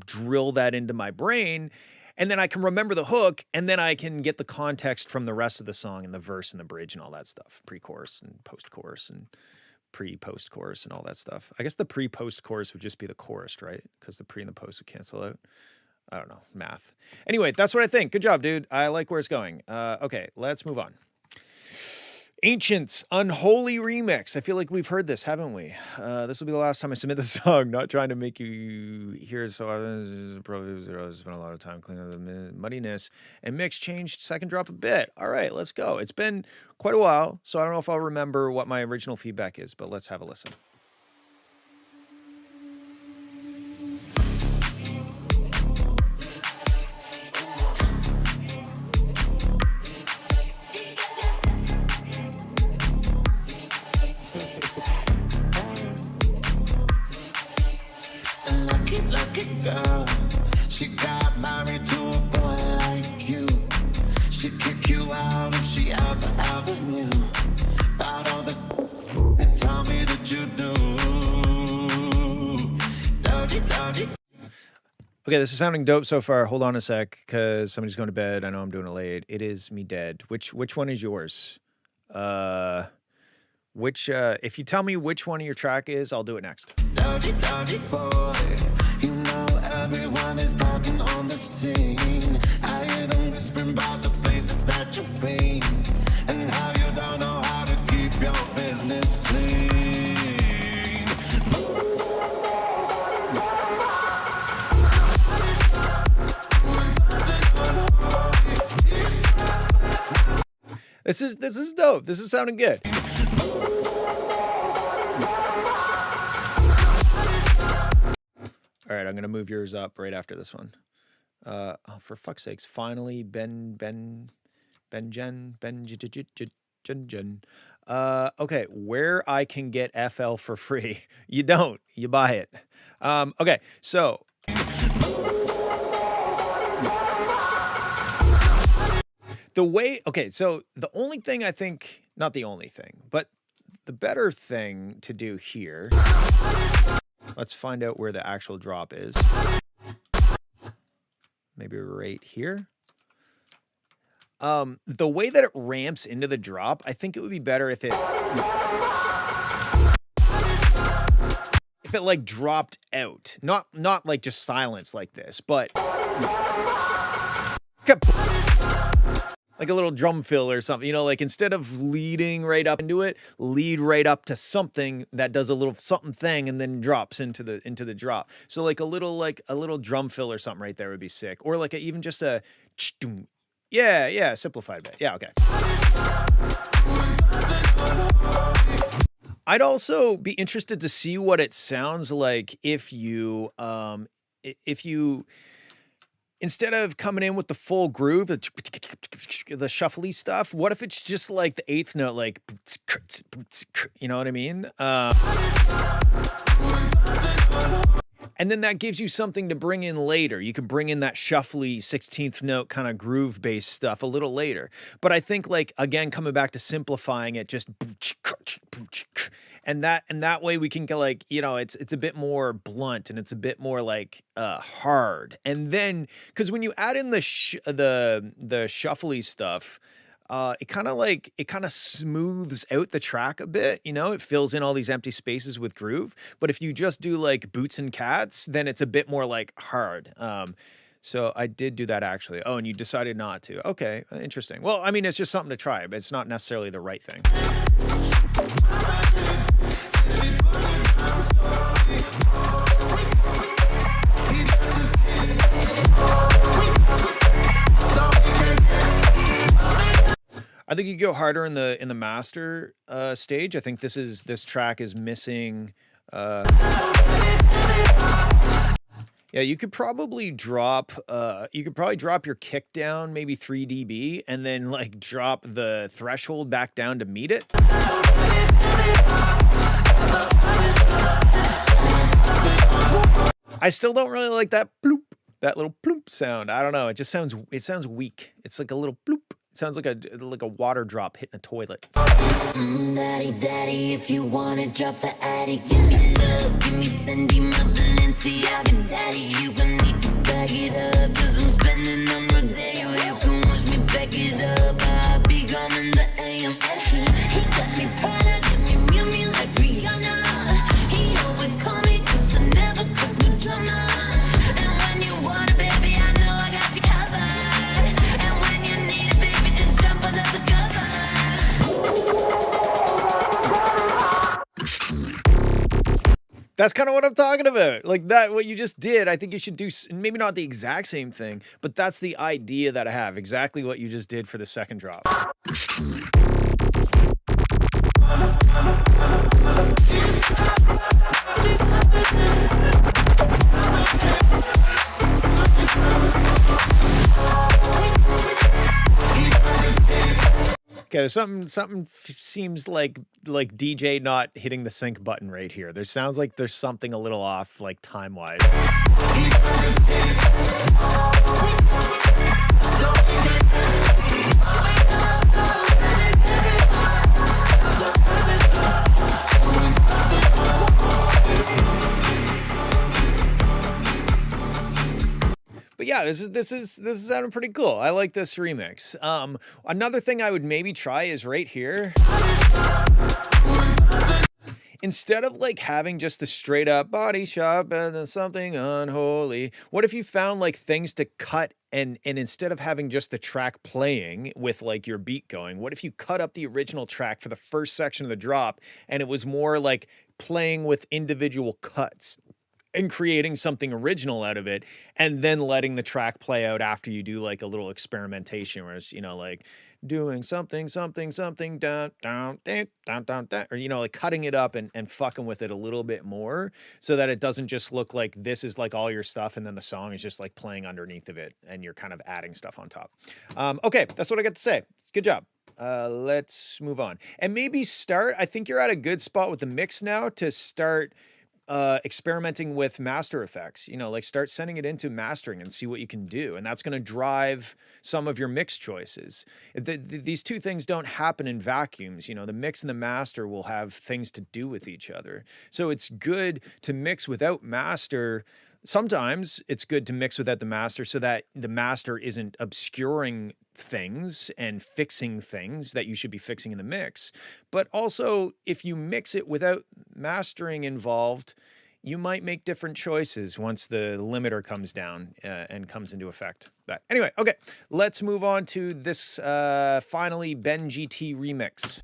drill that into my brain, and then I can remember the hook, and then I can get the context from the rest of the song and the verse and the bridge and all that stuff, pre-chorus and post-chorus and pre-post-chorus and all that stuff. I guess the pre-post-chorus would just be the chorus, right? Because the pre and the post would cancel out. I don't know, math. Anyway, that's what I think. Good job, dude. I like where it's going. Okay, let's move on. Ancients Unholy Remix. I feel like we've heard this, haven't we? This will be the last time I submit the song. Not trying to make you hear, so I probably spent a lot of time cleaning up the muddiness, and mix changed second drop a bit. All right, let's go. It's been quite a while, so I don't know if I'll remember what my original feedback is, but let's have a listen. Girl, she got married to a boy like you. She'd kick you out if she ever you about all the and tell me that you do. Okay, this is sounding dope so far. Hold on a sec, because somebody's going to bed. I know I'm doing it late. It is me dead. Which one is yours? If you tell me which one of your track is, I'll do it next. Dirty, dirty boy. You know everyone is talking on the scene. I hear them whispering about the places that you've been and how you don't know how to keep your business clean. This is dope. This is sounding good. All right, I'm gonna move yours up right after this one. Oh, for fuck's sakes! Finally, Jen. Okay, where I can get FL for free? You don't. You buy it. Okay, so. So the only thing I think, not the only thing, but the better thing to do here. Let's find out where the actual drop is. Maybe right here. The way that it ramps into the drop, I think it would be better if it like dropped out. Not like just silence like this, but like a little drum fill or something, you know, like instead of leading right up into it, lead right up to something that does a little something thing and then drops into the drop. So like a little drum fill or something right there would be sick. Or like even just a yeah, simplified bit. Yeah, okay. I'd also be interested to see what it sounds like if you instead of coming in with the full groove, the shuffly stuff, what if it's just like the eighth note, like, you know what I mean? And then that gives you something to bring in later. You can bring in that shuffly 16th note kind of groove based stuff a little later. But I think like, again, coming back to simplifying it, just and that way we can get like, you know, it's a bit more blunt and it's a bit more like hard. And then because when you add in the shuffly stuff, it kind of smooths out the track a bit, you know, it fills in all these empty spaces with groove. But if you just do like boots and cats, then it's a bit more like hard. So I did do that actually. Oh, and you decided not to. Okay, interesting. Well, I mean, it's just something to try, but it's not necessarily the right thing. I think you go harder in the master stage. I think this track is missing. Yeah, you could probably drop your kick down maybe 3 dB and then like drop the threshold back down to meet it. I still don't really like that bloop, that little bloop sound. I don't know. It sounds weak. It's like a little bloop. It sounds like a water drop hitting a toilet. Daddy, daddy, if you wanna drop the attic, give me love, give me Fendi, my Balenciaga, daddy, you gon' need to back it up, 'cause I'm spending on my day, or you can watch me back it up. I'll be gone in the AM. He got me Prada, give me Miu like Rihanna. He always call me 'cause I never cause no drama. And when you want it, baby, I know I got you covered. And when you need it, baby, just jump under the cover. That's kind of what I'm talking about. Like that, what you just did, I think you should do maybe not the exact same thing, but that's the idea that I have. Exactly what you just did for the second drop. Okay, something seems like DJ not hitting the sync button right here. There sounds like there's something a little off, like time-wise. But yeah, this is sounding pretty cool. I like this remix. Another thing I would maybe try is right here. Instead of like having just the straight up body shop and then something unholy, what if you found like things to cut and instead of having just the track playing with like your beat going, what if you cut up the original track for the first section of the drop and it was more like playing with individual cuts and creating something original out of it and then letting the track play out after you do like a little experimentation where it's, you know, like doing something down, or, you know, like cutting it up and fucking with it a little bit more so that it doesn't just look like this is like all your stuff and then the song is just like playing underneath of it and you're kind of adding stuff on top. Okay, that's what I got to say. Good job. Let's move on and maybe start. I think you're at a good spot with the mix now to start experimenting with master effects, you know, like start sending it into mastering and see what you can do. And that's going to drive some of your mix choices. These two things don't happen in vacuums. You know, the mix and the master will have things to do with each other. So it's good to mix without master. Sometimes it's good to mix without the master so that the master isn't obscuring things and fixing things that you should be fixing in the mix. But also, if you mix it without mastering involved, you might make different choices once the limiter comes down and comes into effect. But anyway, okay, let's move on to this finally Ben GT remix.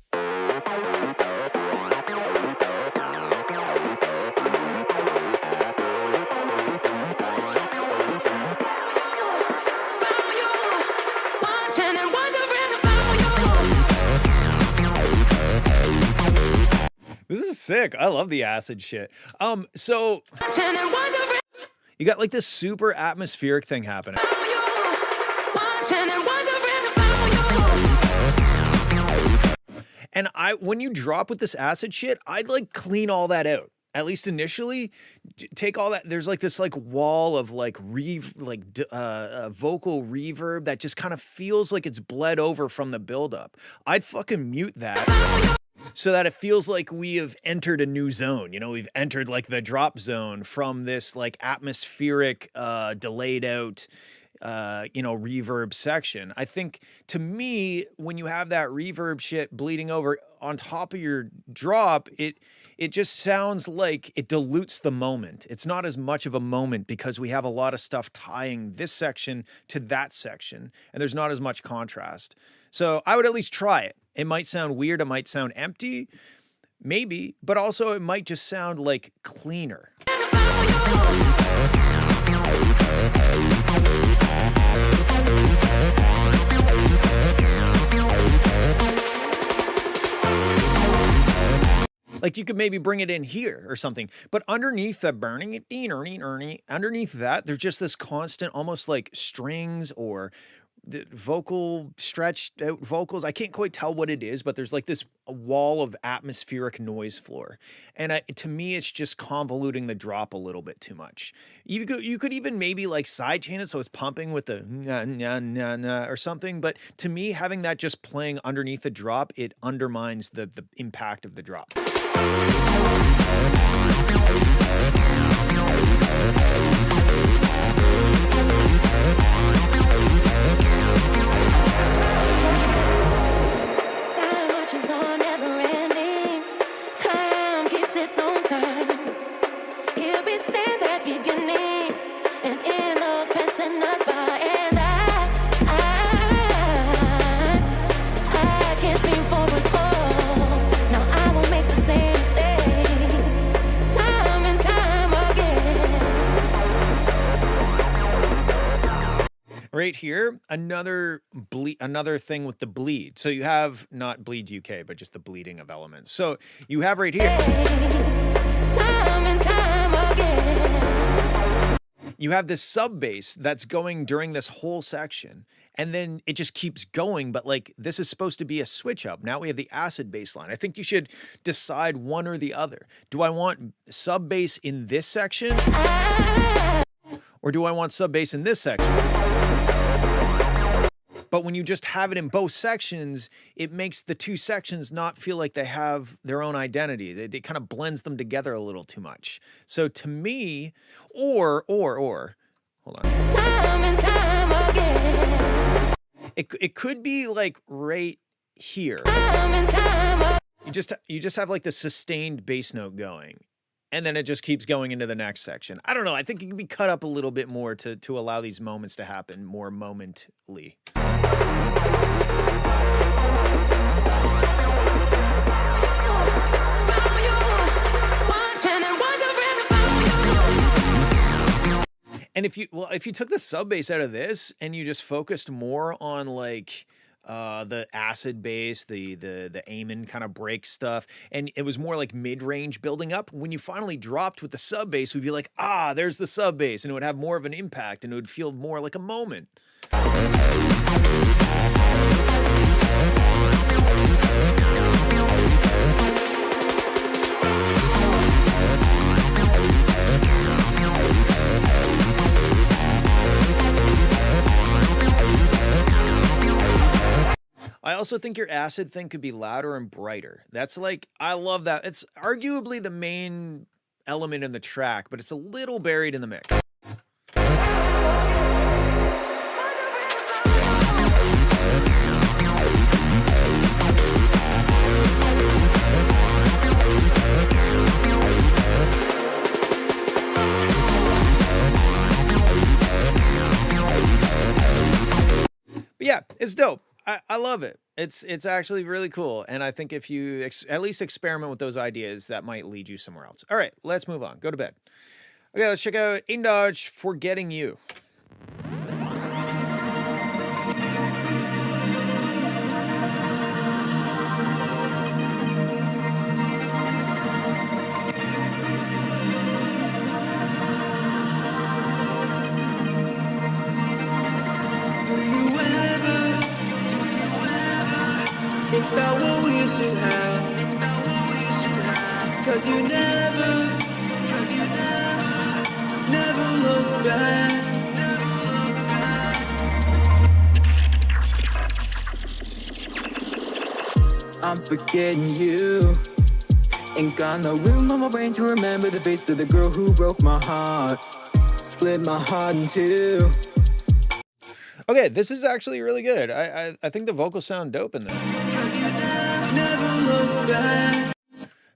This is sick. I love the acid shit. So you got like this super atmospheric thing happening. And when you drop with this acid shit, I'd like clean all that out. At least initially, take all that. There's like this like wall of like vocal reverb that just kind of feels like it's bled over from the buildup. I'd fucking mute that so that it feels like we have entered a new zone. You know, we've entered like the drop zone from this like atmospheric, delayed out, you know, reverb section. I think to me, when you have that reverb shit bleeding over on top of your drop, it just sounds like it dilutes the moment. It's not as much of a moment because we have a lot of stuff tying this section to that section, and there's not as much contrast. So I would at least try it. It might sound weird. It might sound empty, maybe, but also it might just sound like cleaner. Like you could maybe bring it in here or something, but underneath the burning it, underneath that, there's just this constant, almost like strings or vocal stretched out vocals. I can't quite tell what it is, but there's like this wall of atmospheric noise floor. And to me, it's just convoluting the drop a little bit too much. You could even maybe like sidechain it so it's pumping with the na or something. But to me, having that just playing underneath the drop, it undermines the impact of the drop. Time marches on, never ending. Time keeps its own time. Here we stand at beginning, and in those passing us by, and I can't dream for us all. Now I will make the same mistakes, time and time again. Right here, another thing with the bleed. So you have not bleed UK, but just the bleeding of elements. So you have right here. Time and time again. You have this sub bass that's going during this whole section, and then it just keeps going. But like this is supposed to be a switch up. Now we have the acid bass line. I think you should decide one or the other. Do I want sub bass in this section, or do I want sub bass in this section? But when you just have it in both sections, it makes the two sections not feel like they have their own identity. It kind of blends them together a little too much. So to me, or hold on. Time and It could be like right here. You just have like the sustained bass note going, and then it just keeps going into the next section. I don't know. I think it can be cut up a little bit more to allow these moments to happen more momently. And if you took the sub bass out of this and you just focused more on like the acid bass, the Amen kind of break stuff, and it was more like mid-range building up, when you finally dropped with the sub bass, we'd be like, ah, there's the sub bass, and it would have more of an impact and it would feel more like a moment. I also think your acid thing could be louder and brighter. That's like, I love that. It's arguably the main element in the track, but it's a little buried in the mix. But yeah, it's dope. I love it. It's actually really cool. And I think if you at least experiment with those ideas, that might lead you somewhere else. All right, let's move on. Go to bed. Okay, let's check out Indodge, Forgetting You. Think about what we should have. Cause you never look back. I'm forgetting you. Ain't got no room on my brain to remember the face of the girl who broke my heart. Split my heart in two. Okay, this is actually really good. I think the vocals sound dope in there.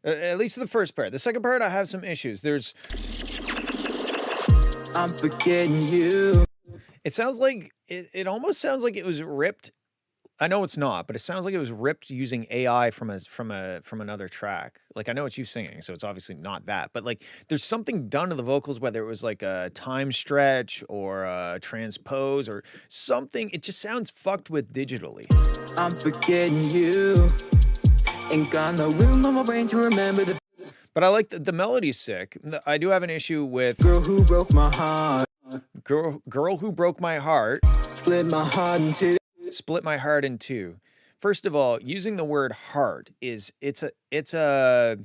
At least the first part. The second part, I have some issues. I'm forgetting you. It sounds like it almost sounds like it was ripped. I know it's not, but it sounds like it was ripped using AI from another track. Like, I know it's you singing, so it's obviously not that. But like, there's something done to the vocals, whether it was like a time stretch or a transpose or something. It just sounds fucked with digitally. I'm forgetting you. Ain't got no room on my brain to remember the. But I like the melody's sick. I do have an issue with girl who broke my heart. Girl who broke my heart. Split my heart in two. Split my heart in two. First of all, using the word heart it's a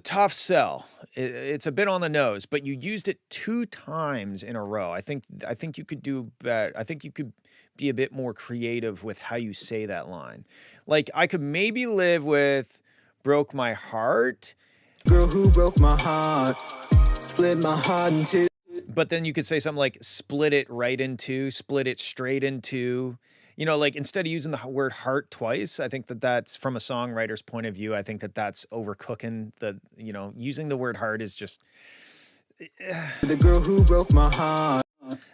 tough sell. It's a bit on the nose, but you used it 2 times in a row. I think you could do better. I think you could be a bit more creative with how you say that line. Like, I could maybe live with broke my heart. Girl who broke my heart. Split my heart in two. But then you could say something like split it right in two, split it straight in two. You know, like, instead of using the word heart twice, I think that's from a songwriter's point of view. I think that's overcooking using the word heart is just. The girl who broke my heart.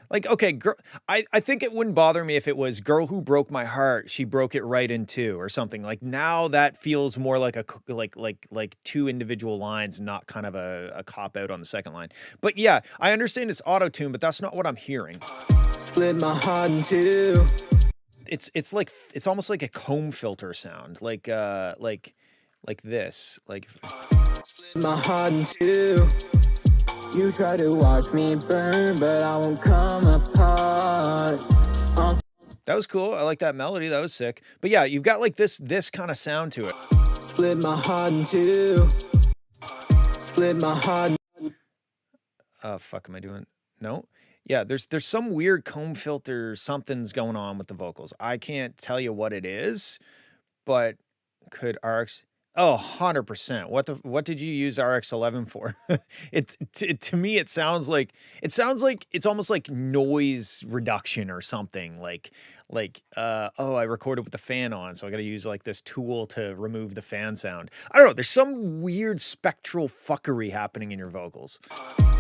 Like, okay, girl, I think it wouldn't bother me if it was girl who broke my heart. She broke it right in two or something. Like, now that feels more like like 2 individual lines, not kind of a cop out on the second line. But yeah, I understand it's auto-tune, but that's not what I'm hearing. Split my heart in two. It's like, it's almost like a comb filter sound, like this, like. Split my heart in two. You try to watch me burn, but I won't come apart. That was cool. I like that melody. That was sick. But yeah, you've got like this kind of sound to it. Split my heart in two. Split my heart. Fuck am I doing? No. Yeah, there's some weird comb filter, something's going on with the vocals. I can't tell you what it is, but could RX Oh, 100%. What did you use RX-11 for? To me it sounds like it's almost like noise reduction or something. Oh, I recorded with the fan on, so I got to use like this tool to remove the fan sound. I don't know, there's some weird spectral fuckery happening in your vocals.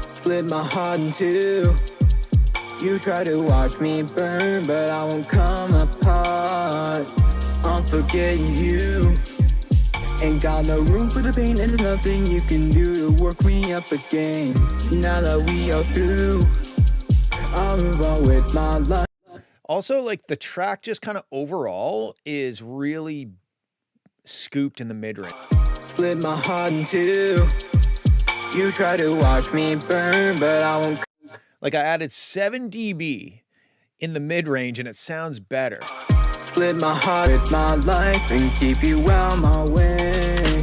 Split my heart in two. You try to watch me burn, but I won't come apart. I'm forgetting you. Ain't got no room for the pain, and there's nothing you can do to work me up again. Now that we are through, I'll move on with my life. Also, like, the track just kind of overall is really scooped in the mid-range. Split my heart in two. You try to watch me burn, but I won't. Like, I added 7 dB in the mid-range and it sounds better. Split my heart with my life and keep you out my way.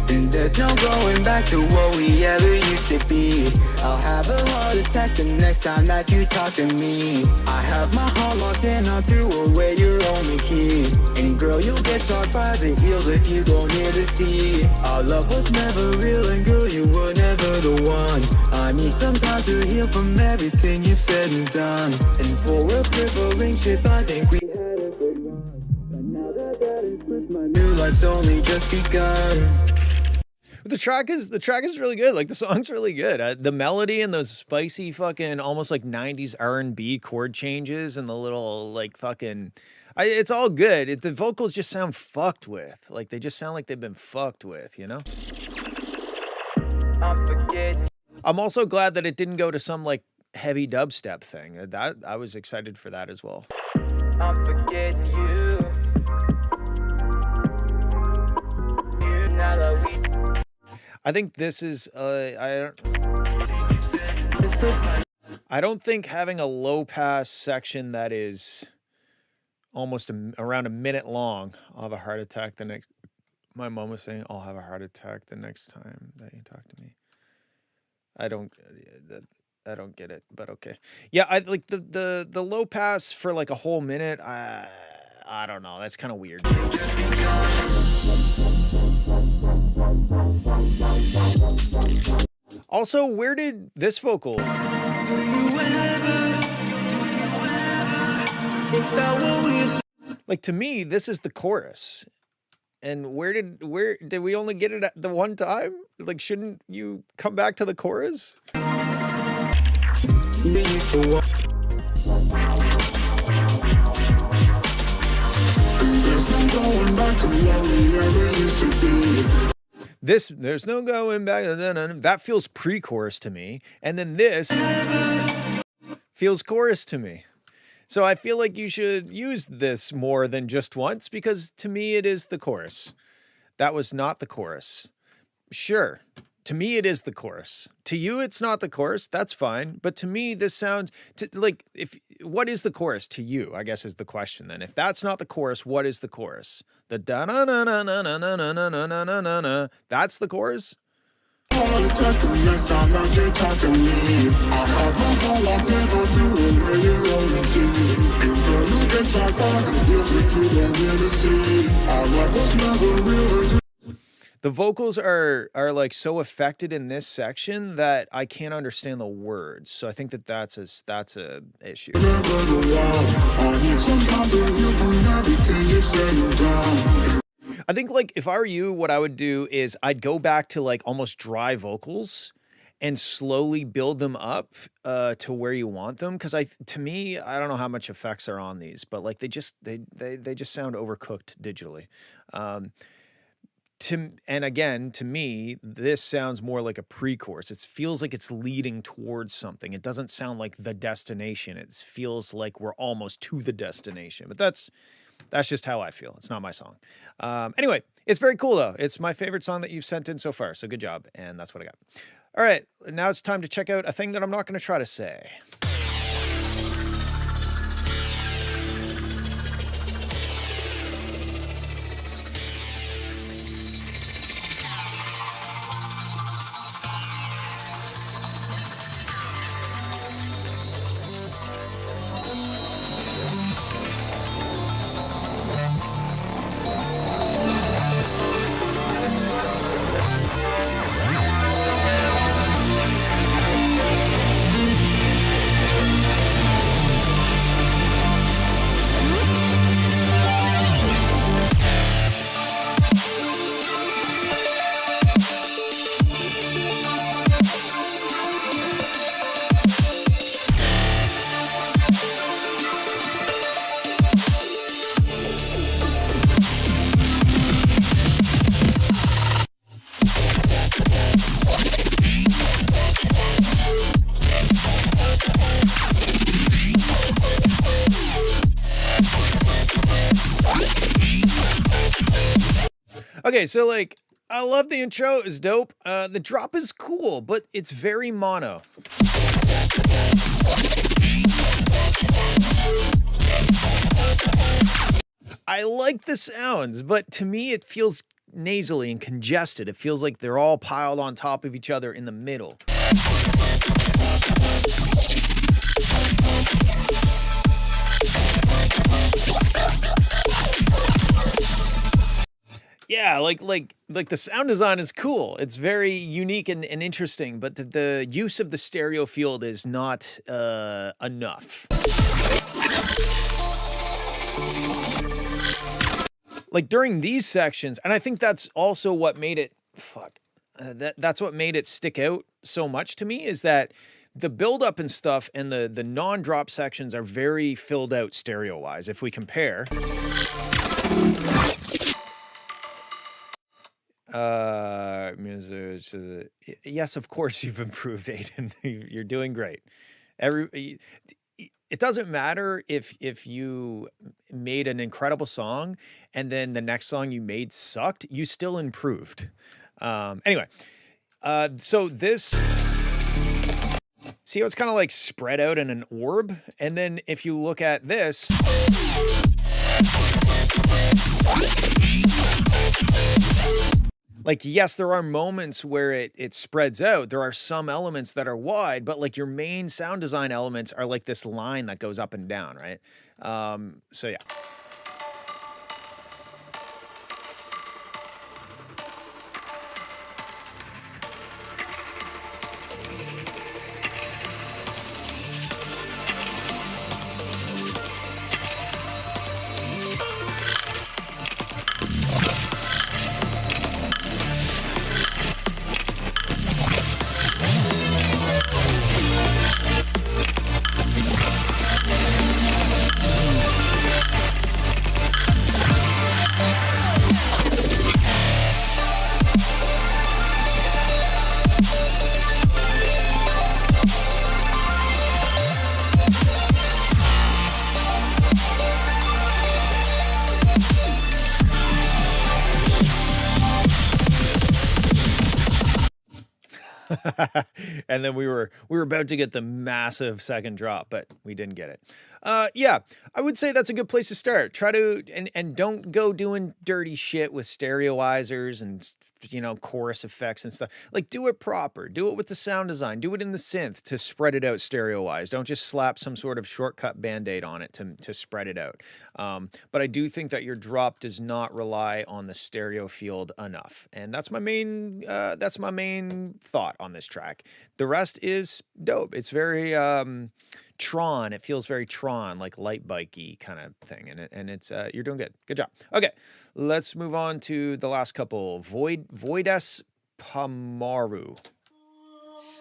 And there's no going back to what we ever used to be. I'll have a heart attack the next time that you talk to me. I have my heart locked in, I threw away your only key. And girl, you'll get caught by the heels if you go near the sea. Our love was never real, and girl, you were never the one. I need some time to heal from everything you've said and done. And for a crippling trip, I think we had a good run. But now that is slipped, my new life's only just begun. The track is really good. Like, the song's really good. The melody and those spicy fucking almost like 90s R&B chord changes and the little like fucking it's all good. The vocals just sound fucked with. Like, they just sound like they've been fucked with, you know? I'm also glad that it didn't go to some like heavy dubstep thing. That I was excited for that as well. I'm forgetting you. Now that we I think this is I don't think having a low pass section that is almost around a minute long. I'll have a heart attack the next. My mom was saying I'll have a heart attack the next time that you talk to me. I don't get it, but okay. Yeah, I like the low pass for like a whole minute. I don't know. That's kind of weird. Also, where did this vocal? Like, to me, this is the chorus. And where did we only get it at the one time? Like, shouldn't you come back to the chorus? There's no going back. That feels pre-chorus to me. And then this feels chorus to me. So I feel like you should use this more than just once, because to me it is the chorus. That was not the chorus. Sure. To me, it is the chorus. To you, it's not the chorus. That's fine. But to me, this sounds like, what is the chorus to you, I guess is the question then. If that's not the chorus, what is the chorus? The da na na na na na na na na na na na na. That's the chorus? The vocals are like so affected in this section that I can't understand the words. So I think that's a issue. I think, like, if I were you, what I would do is I'd go back to like almost dry vocals and slowly build them up to where you want them. Because to me, I don't know how much effects are on these, but like they just sound overcooked digitally. And again, to me, this sounds more like a pre-chorus. It feels like it's leading towards something. It doesn't sound like the destination. It feels like we're almost to the destination. But that's just how I feel. It's not my song. Anyway, it's very cool though. It's my favorite song that you've sent in so far. So good job. And that's what I got. All right, now it's time to check out a thing that I'm not going to try to say. Okay, so like I love the intro, it's dope. The drop is cool, but it's very mono. I like the sounds, but to me it feels nasally and congested. It feels like they're all piled on top of each other in the middle. Yeah, like the sound design is cool. It's very unique and interesting, but the use of the stereo field is not enough. Like during these sections, and I think that's also what made it that's what made it stick out so much to me, is that the build up and stuff and the non-drop sections are very filled out stereo wise if we compare. Yes, of course you've improved, Aiden. You're doing great. It doesn't matter if you made an incredible song and then the next song you made sucked, you still improved. Anyway, so this, see how it's kind of like spread out in an orb? And then if you look at this, like, yes, there are moments where it spreads out. There are some elements that are wide, but like your main sound design elements are like this line that goes up and down, right? So yeah. And then we were about to get the massive second drop, but we didn't get it. Yeah, I would say that's a good place to start. Try to, and don't go doing dirty shit with stereoizers and, you know, chorus effects and stuff. Like, do it proper. Do it with the sound design. Do it in the synth to spread it out stereo-wise. Don't just slap some sort of shortcut Band-Aid on it to spread it out. But I do think that your drop does not rely on the stereo field enough. And that's my main thought on this track. The rest is dope. It's very Tron. It feels very Tron, like light bikey kind of thing. And it's you're doing good. Good job. Okay, let's move on to the last couple. Voides Pamaru.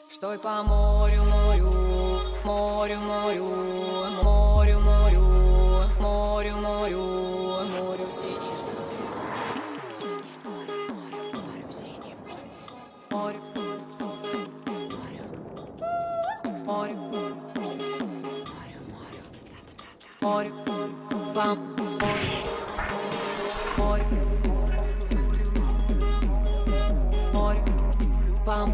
Sтой по морю, морю, морю, морю, морю, морю, морю, морю, морю синим. Морю, морю, морю, пам, морю, морю, пам.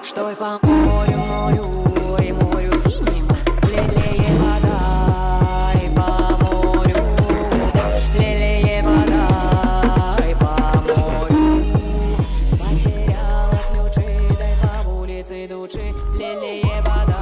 Sтой по морю, морю, и морю синим, лелеет вода, и по морю, лелеет вода, и по морю. Потеряла ключи, дай по улице души, лелеет вода.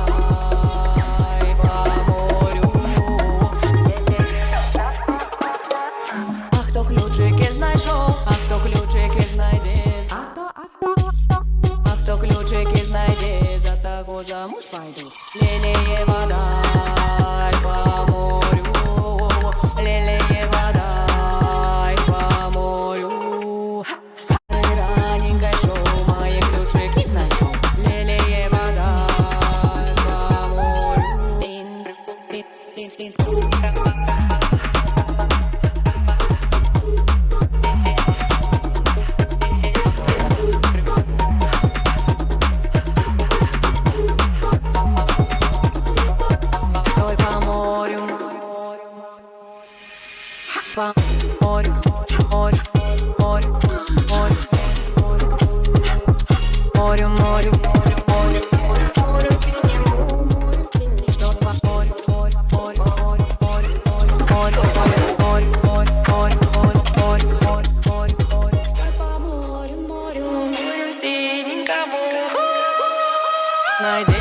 найди,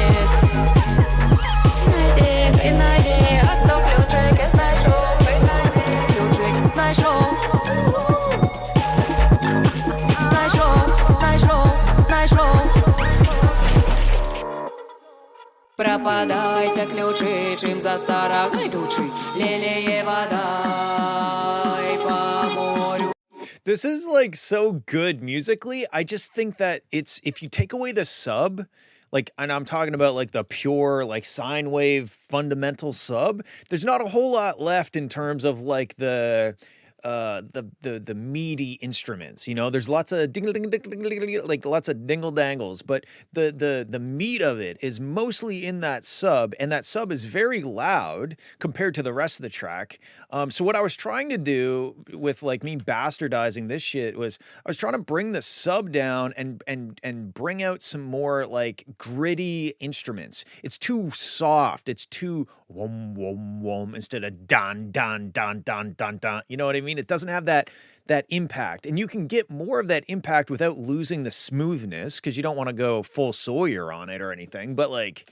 а хто ключики знайшов, ключик знайшов, знайшов. Пропадайте ключи, чим застарагай тучи, лелеє вода и по морю. This is like so good musically. I just think that it's, if you take away the sub, like, and I'm talking about like the pure like sine wave fundamental sub, there's not a whole lot left in terms of like the meaty instruments. You know, there's lots of ding ding ding ding ding, like lots of dingle dangles, but the meat of it is mostly in that sub, and that sub is very loud compared to the rest of the track. So what I was trying to do with like me bastardizing this shit was I was trying to bring the sub down and bring out some more like gritty instruments. It's too soft. It's too wom wom wom instead of don don don don don don. You know what I mean? It doesn't have that impact, and you can get more of that impact without losing the smoothness, because you don't want to go full Sawyer on it or anything. But like,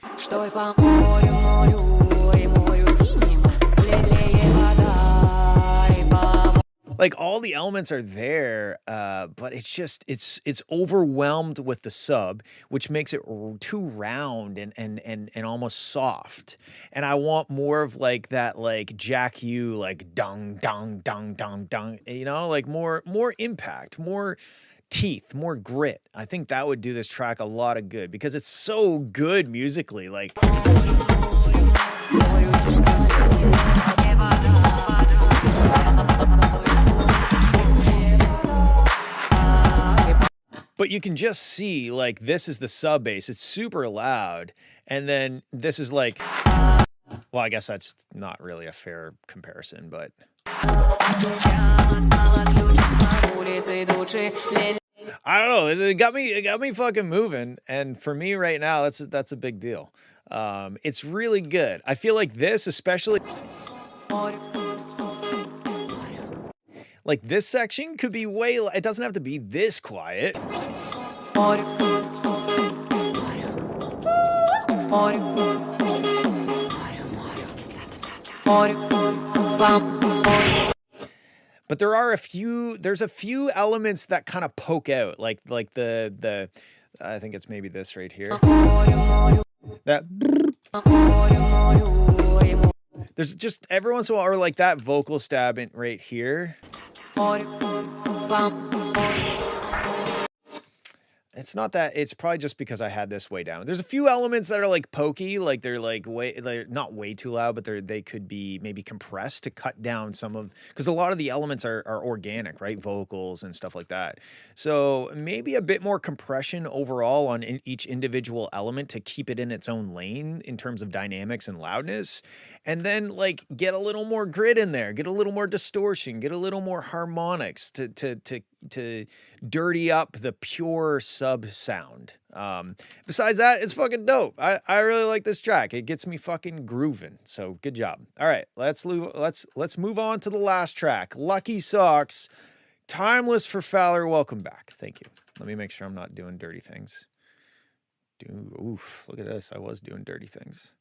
like all the elements are there, but it's just it's overwhelmed with the sub, which makes it too round and almost soft. And I want more of like that, like Jack U, like dong dong dong dong dong, you know, like more impact, more teeth, more grit. I think that would do this track a lot of good because it's so good musically. Like, but you can just see like this is the sub bass. It's super loud. And then this is like, well, I guess that's not really a fair comparison, but I don't know. It got me fucking moving. And for me right now, that's a big deal. It's really good. I feel like this, especially like this section could be way, it doesn't have to be this quiet. But there's a few elements that kind of poke out, like the I think it's maybe this right here. That there's just every once in a while, or like that vocal stab in right here. It's not that, it's probably just because I had this way down. There's a few elements that are like pokey, like they're not way too loud, but they could be maybe compressed to cut down some of, because a lot of the elements are organic, right? Vocals and stuff like that. So maybe a bit more compression overall on each individual element to keep it in its own lane in terms of dynamics and loudness. And then like get a little more grit in there, get a little more distortion, get a little more harmonics to dirty up the pure sub sound. Besides that, it's fucking dope. I really like this track. It gets me fucking grooving. So good job. All right, let's move on to the last track. Lucky Socks, Timeless for Fowler. Welcome back. Thank you. Let me make sure I'm not doing dirty things. Oof, look at this. I was doing dirty things.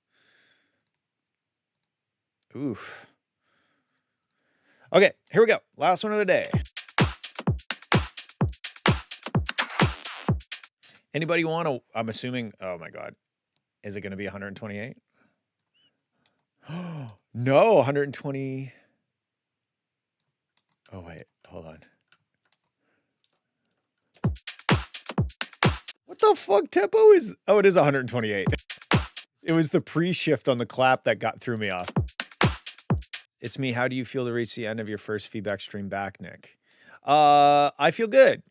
Oof. Okay, here we go. Last one of the day. Anybody want to, I'm assuming, oh my God, is it going to be 128? No, 120. Oh, wait, hold on. What the fuck tempo is, oh, it is 128. It was the pre-shift on the clap that threw me off. It's me. How do you feel to reach the end of your first feedback stream back, Nick? I feel good.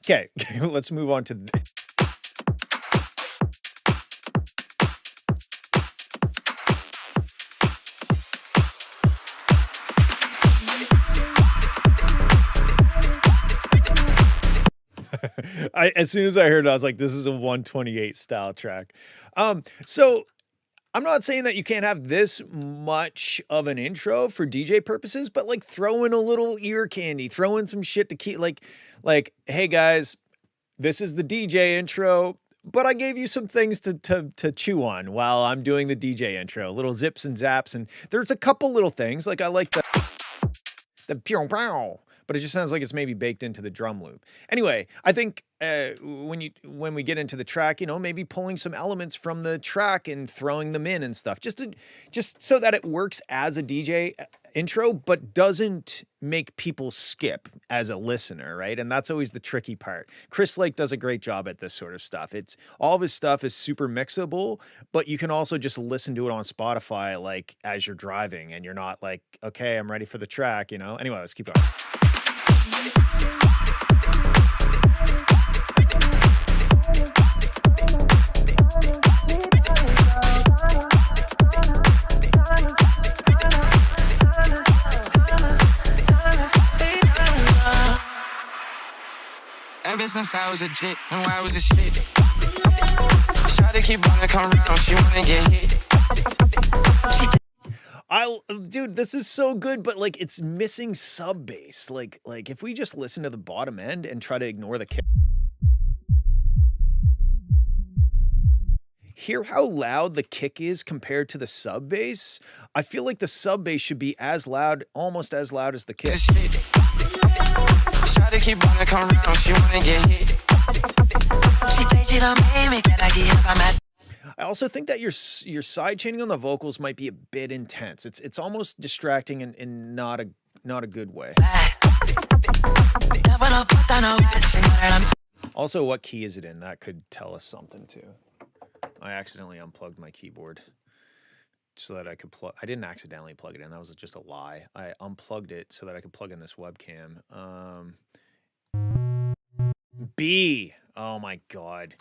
Okay, let's move on to as soon as I heard it, I was like, this is a 128 style track. So I'm not saying that you can't have this much of an intro for DJ purposes, but like throw in a little ear candy, throw in some shit to keep like, hey guys, this is the DJ intro. but I gave you some things to chew on while I'm doing the DJ intro, little zips and zaps. And there's a couple little things, like I like the pew pow, but it just sounds like it's maybe baked into the drum loop. Anyway, I think when we get into the track, you know, maybe pulling some elements from the track and throwing them in and stuff, just so that it works as a DJ intro, but doesn't make people skip as a listener, right? And that's always the tricky part. Chris Lake does a great job at this sort of stuff. It's all of his stuff is super mixable, but you can also just listen to it on Spotify, like as you're driving, and you're not like, okay, I'm ready for the track, you know? Anyway, let's keep going. Ever since I was a jit, and I was a shit. Try to keep on to come around, she wanna get hit. Dude, this is so good, but like it's missing sub bass. Like if we just listen to the bottom end and try to ignore the kick. Hear how loud the kick is compared to the sub bass? I feel like the sub bass should be as loud, almost as loud as the kick. Try to keep on to come around, she wanna get hit. She thinks she don't make me, can I get up on my... I also think that your side chaining on the vocals might be a bit intense. It's almost distracting in not a good way. Also, what key is it in? That could tell us something too. I accidentally unplugged my keyboard so that I could plug. I didn't accidentally plug it in. That was just a lie. I unplugged it so that I could plug in this webcam. B. Oh my God.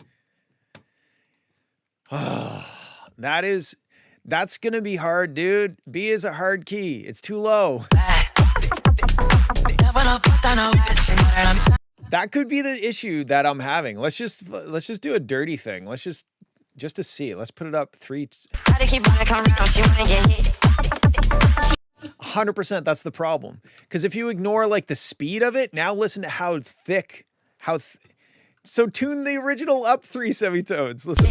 That's gonna be hard, dude. B is a hard key. It's too low. That could be the issue that I'm having. Let's just do a dirty thing. Let's just to see. Let's put it up 100%. That's the problem. Because if you ignore like the speed of it, now listen to how thick, so tune the original up 3 semitones. Listen.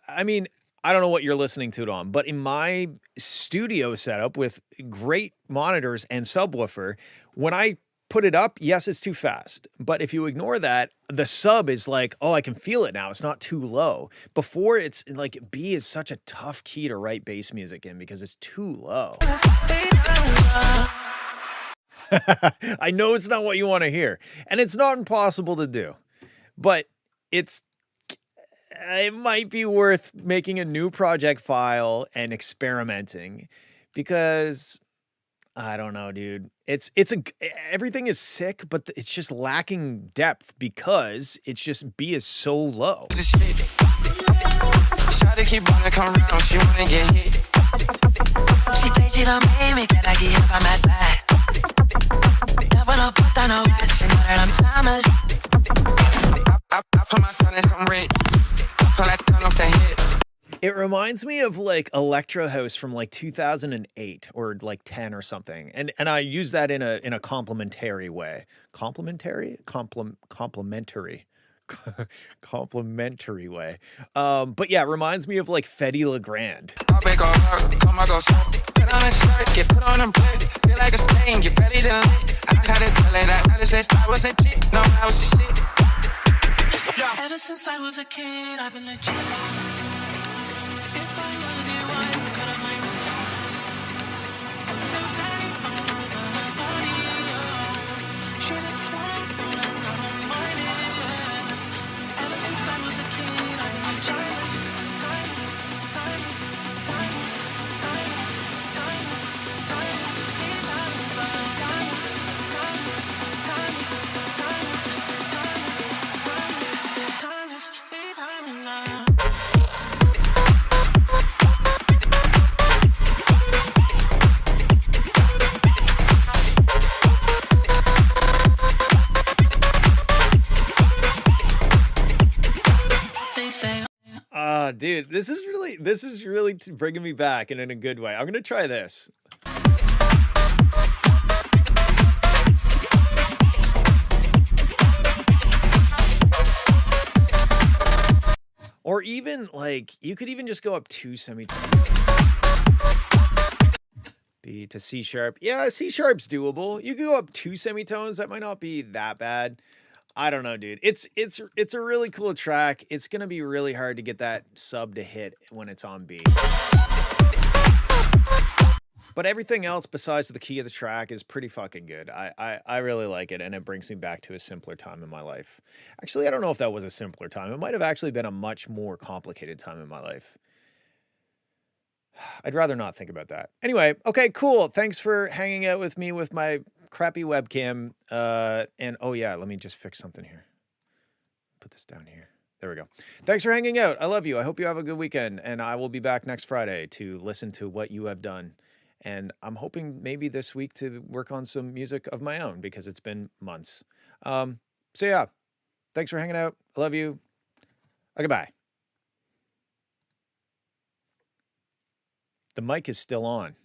I mean, I don't know what you're listening to it on, but in my studio setup with great monitors and subwoofer, when I put it up, yes, it's too fast. But if you ignore that, the sub is like, oh, I can feel it now. It's not too low. Before, it's like B is such a tough key to write bass music in because it's too low. I know it's not what you want to hear, and it's not impossible to do, but it might be worth making a new project file and experimenting, because I don't know, dude. Everything is sick, but it's just lacking depth because it's just B is so low. Try to keep on to come around, she wanna get hit. She thinks she don't make me, can I get up on my side? I put my son in some red. Pull that gun off the head. It reminds me of like electro house from like 2008 or like 10 or something. And I use that in a complimentary way. Complimentary way. But yeah, it reminds me of like Fetty Legrand. Put on a shirt, get put on a plate. Feel like a stain, get ready to lit. I had to tell her that I just said I was a chick. No, I was a shit. Yeah. Ever since I was a kid, I've been legit. If I was you, I would cut off my wrist. I'm so tired of my body. Should've sworn, but I'm not reminded. Ever since I was a kid, I've been legit. Dude, this is really bringing me back and in a good way. I'm gonna try this. Or even like you could even just go up 2 semitones. B to C sharp. Yeah, C sharp's doable. You can go up 2 semitones. That might not be that bad. I don't know, dude. It's a really cool track. It's gonna be really hard to get that sub to hit when it's on B. But everything else besides the key of the track is pretty fucking good. I really like it, and it brings me back to a simpler time in my life. Actually, I don't know if that was a simpler time. It might have actually been a much more complicated time in my life. I'd rather not think about that. Anyway, okay, cool. Thanks for hanging out with me with my crappy webcam. And oh yeah, let me just fix something here. Put this down here. There we go. Thanks for hanging out. I love you. I hope you have a good weekend, and I will be back next Friday to listen to what you have done. And I'm hoping maybe this week to work on some music of my own because it's been months. So yeah, thanks for hanging out. I love you. Goodbye. The mic is still on.